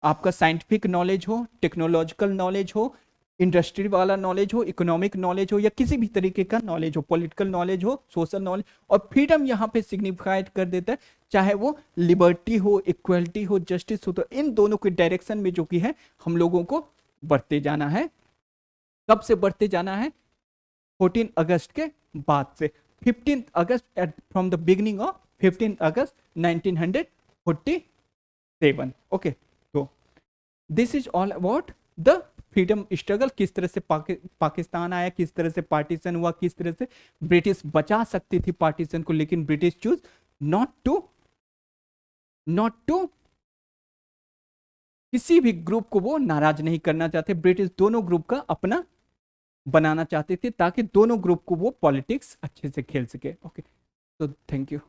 आपका साइंटिफिक नॉलेज हो, टेक्नोलॉजिकल नॉलेज हो, इंडस्ट्री वाला नॉलेज हो, इकोनॉमिक नॉलेज हो, या किसी भी तरीके का नॉलेज हो, पॉलिटिकल नॉलेज हो, सोशल नॉलेज। और फ्रीडम यहाँ पे सिग्निफाइड कर देता है, चाहे वो लिबर्टी हो, इक्वलिटी हो, जस्टिस हो, तो इन दोनों के डायरेक्शन में जो कि है हम लोगों को बढ़ते जाना है। कब से बढ़ते जाना है? 14 अगस्त के बाद से, 15 August from the beginning of 15 August 1947। Okay, तो this is all about the freedom struggle. किस तरह से पाकिस्तान आया, किस तरह से पार्टीशन हुआ, किस तरह से ब्रिटिश बचा सकती थी पार्टीशन को, लेकिन ब्रिटिश चूज नॉट टू किसी भी ग्रुप को वो नाराज नहीं करना चाहते। ब्रिटिश दोनों ग्रुप का अपना बनाना चाहते थे ताकि दोनों ग्रुप को वो पॉलिटिक्स अच्छे से खेल सके। ओके, तो थैंक यू।